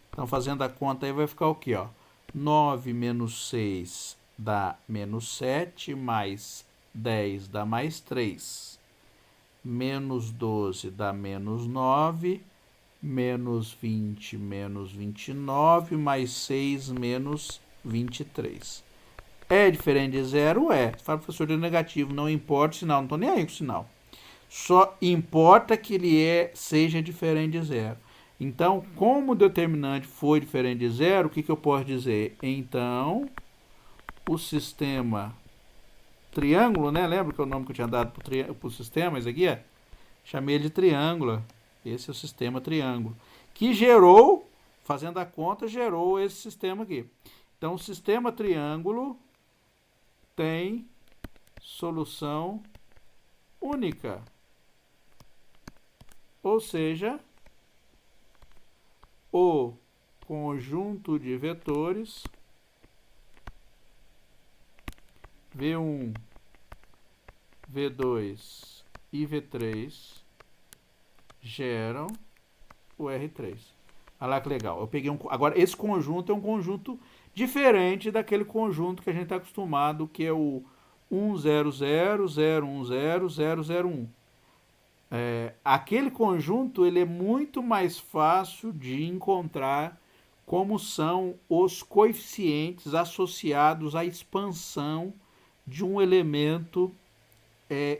Então, fazendo a conta aí, vai ficar o quê? Ó? 9 menos 6 dá menos 7, mais 10 dá mais 3. Menos 12 dá menos 9, menos 20, menos 29, mais 6, menos 23. É diferente de zero? É. Fala, professor, de negativo, não importa o sinal, não estou nem aí com o sinal. Só importa que ele seja diferente de zero. Então, como o determinante foi diferente de zero, o que eu posso dizer? Então, o sistema triângulo, né? Lembra que é o nome que eu tinha dado para o sistema? Esse aqui é? Chamei ele de triângulo. Esse é o sistema triângulo. Que gerou, fazendo a conta, gerou esse sistema aqui. Então, o sistema triângulo tem solução única. Ou seja, o conjunto de vetores V1, V2 e V3 geram o R3. Olha lá que legal. Eu peguei agora, esse conjunto é um conjunto diferente daquele conjunto que a gente está acostumado, que é o 100010001. Aquele conjunto ele é muito mais fácil de encontrar como são os coeficientes associados à expansão de um elemento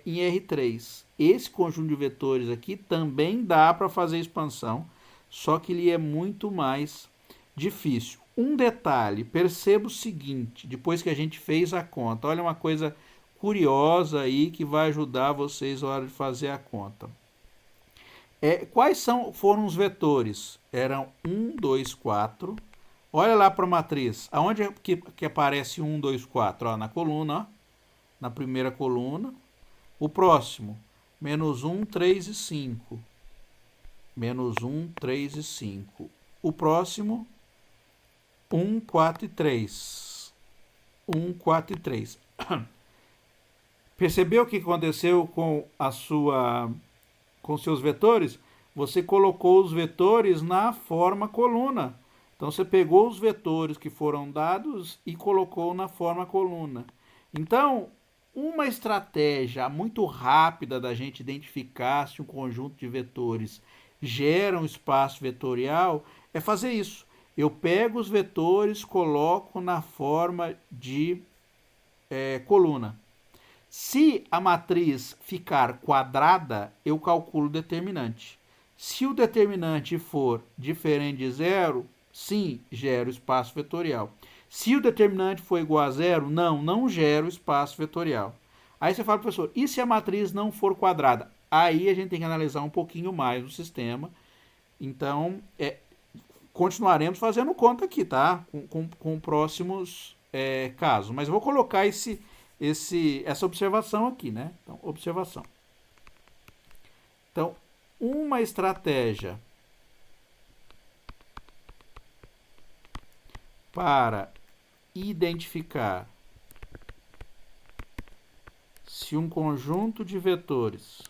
em R3. Esse conjunto de vetores aqui também dá para fazer expansão, só que ele é muito mais difícil. Um detalhe, perceba o seguinte, depois que a gente fez a conta, olha uma coisa curiosa aí que vai ajudar vocês na hora de fazer a conta. Quais foram os vetores? Eram 1, 2, 4. Olha lá para a matriz. Aonde é que aparece 1, 2, 4? Ó, na coluna, ó, na primeira coluna. O próximo, menos 1, 3 e 5. Menos 1, 3 e 5. O próximo, 1, 4 e 3. 1, 4 e 3. Percebeu o que aconteceu com seus vetores? Você colocou os vetores na forma coluna. Então, você pegou os vetores que foram dados e colocou na forma coluna. Então, uma estratégia muito rápida da gente identificar se um conjunto de vetores gera um espaço vetorial é fazer isso. Eu pego os vetores, coloco na forma de coluna. Se a matriz ficar quadrada, eu calculo o determinante. Se o determinante for diferente de zero, sim, gera o espaço vetorial. Se o determinante for igual a zero, não gera o espaço vetorial. Aí você fala, professor, e se a matriz não for quadrada? Aí a gente tem que analisar um pouquinho mais o sistema. Então, continuaremos fazendo conta aqui, tá? Com próximos casos. Mas eu vou colocar essa observação aqui, né? Então, observação. Então, uma estratégia para identificar se um conjunto de vetores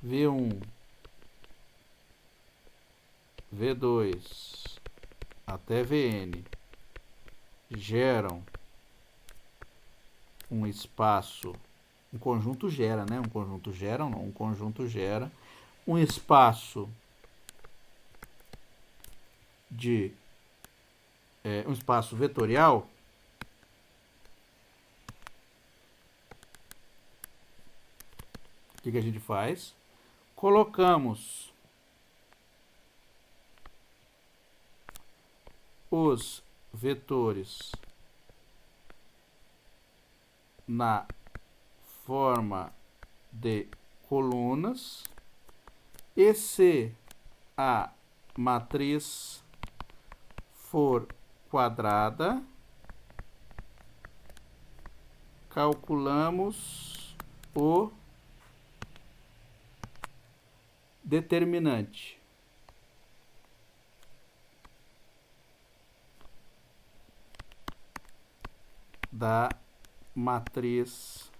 V1, V2 até Vn geram um espaço, um conjunto gera, né? Um conjunto gera, não, um conjunto gera um espaço de um espaço vetorial. O que a gente faz? Colocamos os vetores na forma de colunas e se a matriz for quadrada, calculamos o determinante. Da matriz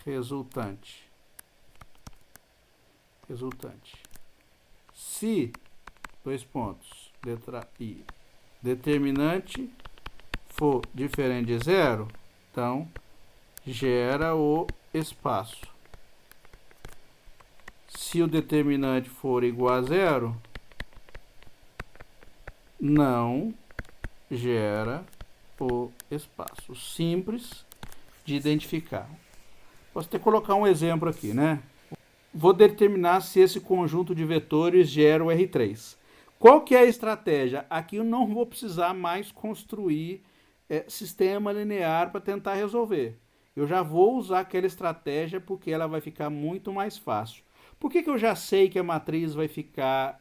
resultante. Se, dois pontos, letra I, determinante for diferente de zero, então gera o espaço. Se o determinante for igual a zero, não gera o espaço. Simples de identificar. Posso até colocar um exemplo aqui, né? Vou determinar se esse conjunto de vetores gera o R3. Qual que é a estratégia? Aqui eu não vou precisar mais construir sistema linear para tentar resolver. Eu já vou usar aquela estratégia porque ela vai ficar muito mais fácil. Por que eu já sei que a matriz vai ficar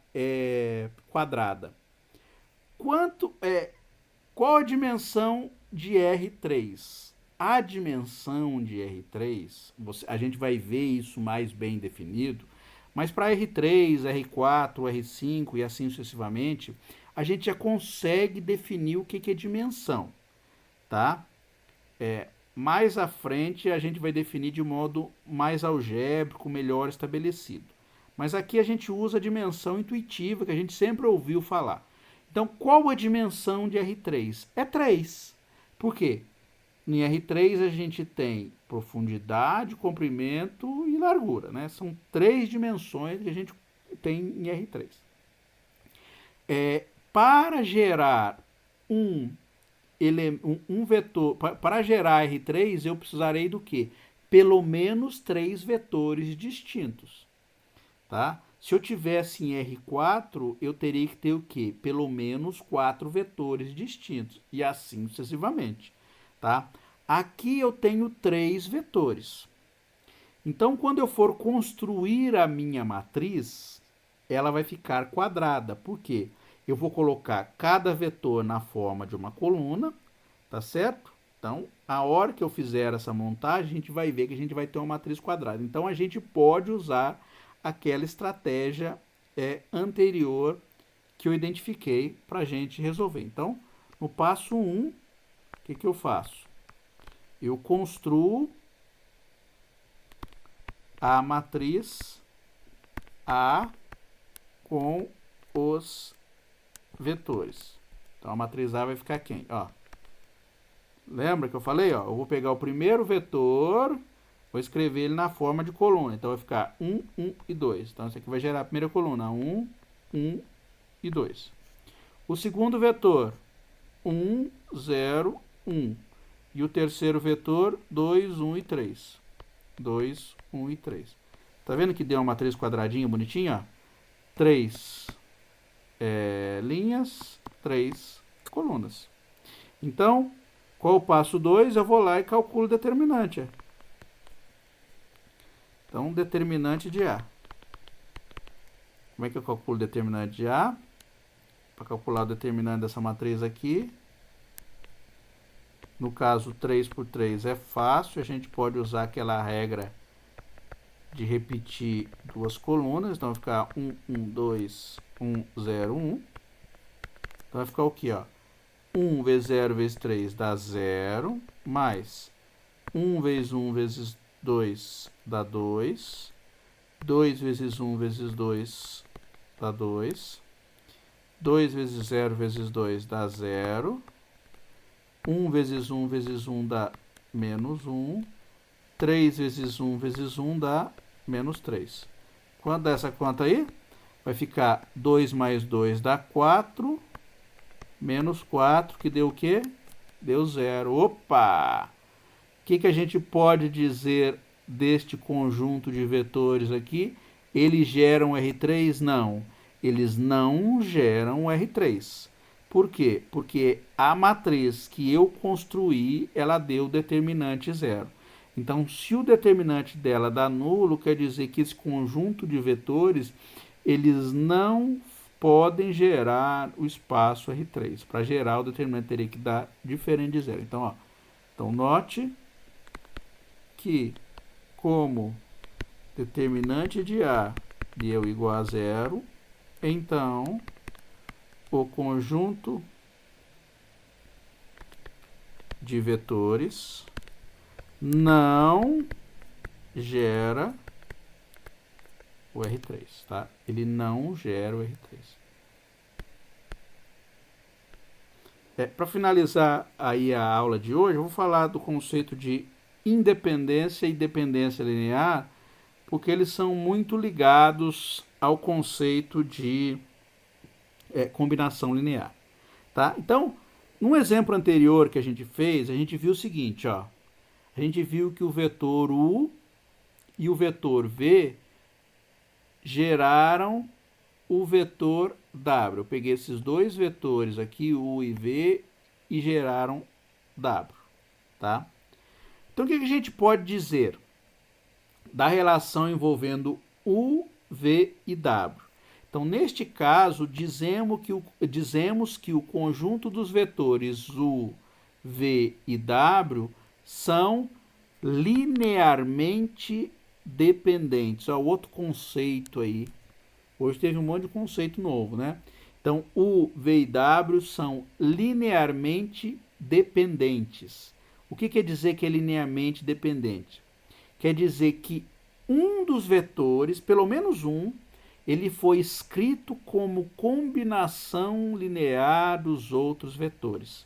quadrada? Qual a dimensão de R3? A dimensão de R3, a gente vai ver isso mais bem definido, mas para R3, R4, R5 e assim sucessivamente, a gente já consegue definir o que é dimensão, tá? Mais à frente a gente vai definir de modo mais algébrico, melhor estabelecido. Mas aqui a gente usa a dimensão intuitiva que a gente sempre ouviu falar. Então, qual a dimensão de R3? É 3. Por quê? Em R3 a gente tem profundidade, comprimento e largura, né? São 3 dimensões que a gente tem em R3. Para gerar um vetor, para gerar R3, eu precisarei do quê? Pelo menos 3 vetores distintos, tá? Se eu tivesse em R4, eu teria que ter o quê? Pelo menos 4 vetores distintos, e assim sucessivamente, tá? Aqui eu tenho 3 vetores. Então, quando eu for construir a minha matriz, ela vai ficar quadrada. Por quê? Eu vou colocar cada vetor na forma de uma coluna, tá certo? Então, a hora que eu fizer essa montagem, a gente vai ver que a gente vai ter uma matriz quadrada. Então, a gente pode usar aquela estratégia anterior que eu identifiquei para a gente resolver. Então, no passo 1, o que eu faço? Eu construo a matriz A com os vetores. Então, a matriz A vai ficar quem? Ó. Lembra que eu falei? Ó, eu vou pegar o primeiro vetor, vou escrever ele na forma de coluna. Então, vai ficar 1, 1 e 2. Então, isso aqui vai gerar a primeira coluna. 1, 1 e 2. O segundo vetor, 1, 0, 1. E o terceiro vetor, 2, 1 e 3. 2, 1 e 3. Tá vendo que deu uma matriz quadradinha bonitinha? 3 linhas, 3 colunas. Então, qual o passo 2? Eu vou lá e calculo o determinante. Então, determinante de A. Como é que eu calculo o determinante de A? Para calcular o determinante dessa matriz aqui, no caso 3 por 3 é fácil, a gente pode usar aquela regra de repetir duas colunas, então vai ficar 1, 1, 2, 1, 0, 1. Então vai ficar o que, ó? 1 vezes 0 vezes 3 dá 0, mais 1 vezes 1 vezes 2 dá 2, 2 vezes 1 vezes 2 dá 2, 2 vezes 0 vezes 2 dá 0, 1 vezes 1 vezes 1 dá menos 1, 3 vezes 1 vezes 1 dá menos 3. Quanto dá essa conta aí? Vai ficar 2 mais 2 dá 4, menos 4, que deu o quê? Deu 0. Opa! O que a gente pode dizer deste conjunto de vetores aqui? Eles geram R3? Não. Eles não geram R3. Por quê? Porque a matriz que eu construí, ela deu determinante 0. Então, se o determinante dela dá nulo, quer dizer que esse conjunto de vetores, eles não podem gerar o espaço R3. Para gerar, o determinante teria que dar diferente de 0. Então, ó, então note que como determinante de A deu igual a 0, então o conjunto de vetores não gera o R3, tá? Ele não gera o R3. Para finalizar aí a aula de hoje, eu vou falar do conceito de independência e dependência linear, porque eles são muito ligados ao conceito de combinação linear, tá? Então, num exemplo anterior que a gente fez, a gente viu o seguinte, ó. A gente viu que o vetor U e o vetor V geraram o vetor W. Eu peguei esses dois vetores aqui, U e V, e geraram W, tá? Então, o que a gente pode dizer da relação envolvendo U, V e W? Então, neste caso, dizemos que o conjunto dos vetores U, V e W são linearmente dependentes. Ó, outro conceito aí. Hoje teve um monte de conceito novo, né? Então, U, V e W são linearmente dependentes. O que quer dizer que é linearmente dependente? Quer dizer que um dos vetores, pelo menos um, ele foi escrito como combinação linear dos outros vetores,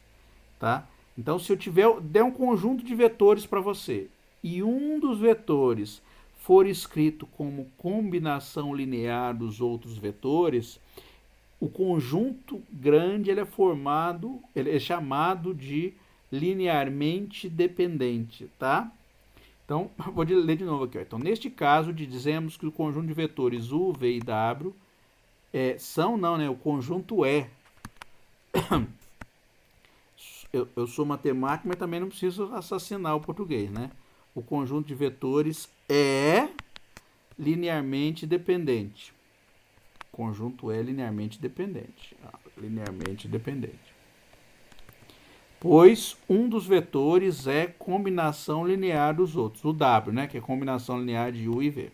tá? Então, se eu der um conjunto de vetores para você e um dos vetores for escrito como combinação linear dos outros vetores, o conjunto grande ele é chamado de linearmente dependente, tá? Então, vou ler de novo aqui. Ó. Então, neste caso, dizemos que o conjunto de vetores U, V e W o conjunto é. Eu sou matemático, mas também não preciso assassinar o português, né? O conjunto de vetores é linearmente dependente. O conjunto é linearmente dependente. Linearmente dependente. Pois um dos vetores é combinação linear dos outros. O W, né? Que é combinação linear de U e V.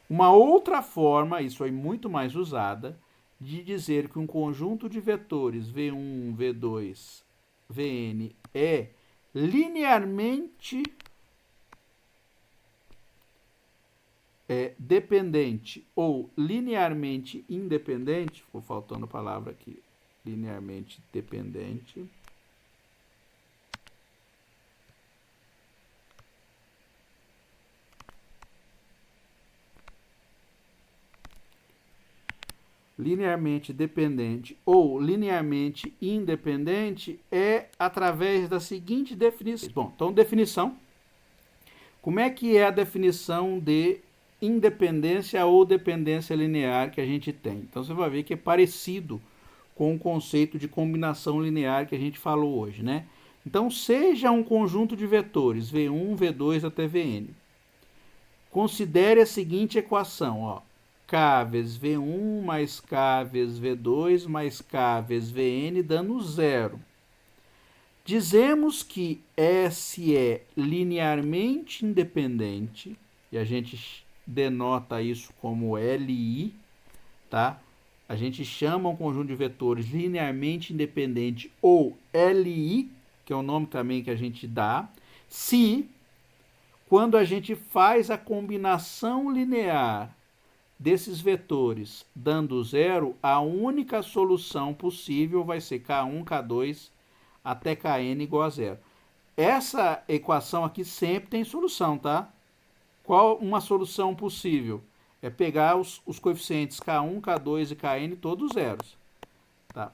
Uma outra forma, isso aí muito mais usada, de dizer que um conjunto de vetores V1, V2, Vn é linearmente dependente ou linearmente independente, ficou faltando a palavra aqui, linearmente dependente, linearmente dependente ou linearmente independente é através da seguinte definição. Bom, então definição. Como é que é a definição de independência ou dependência linear que a gente tem? Então você vai ver que é parecido com o conceito de combinação linear que a gente falou hoje, né? Então seja um conjunto de vetores V1, V2 até Vn. Considere a seguinte equação, ó. K vezes V1 mais K vezes V2 mais K vezes Vn dando zero. Dizemos que S é linearmente independente, e a gente denota isso como Li, tá? A gente chama um conjunto de vetores linearmente independente ou Li, que é o nome também que a gente dá, se quando a gente faz a combinação linear desses vetores dando zero, a única solução possível vai ser K1, K2 até Kn igual a zero. Essa equação aqui sempre tem solução, tá? Qual uma solução possível? É pegar os coeficientes K1, K2 e Kn todos zeros. Tá?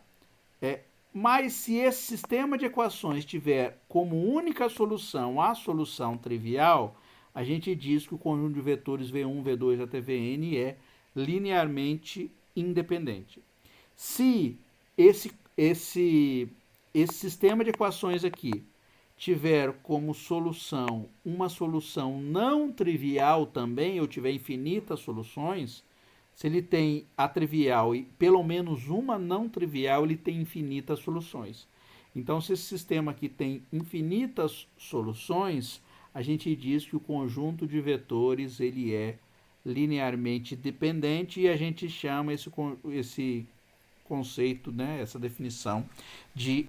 Mas se esse sistema de equações tiver como única solução a solução trivial, a gente diz que o conjunto de vetores V1, V2 até Vn é linearmente independente. Se esse sistema de equações aqui tiver como solução uma solução não trivial também, ou tiver infinitas soluções, se ele tem a trivial e pelo menos uma não trivial, ele tem infinitas soluções. Então, se esse sistema aqui tem infinitas soluções, a gente diz que o conjunto de vetores ele é linearmente dependente e a gente chama esse conceito, né, essa definição de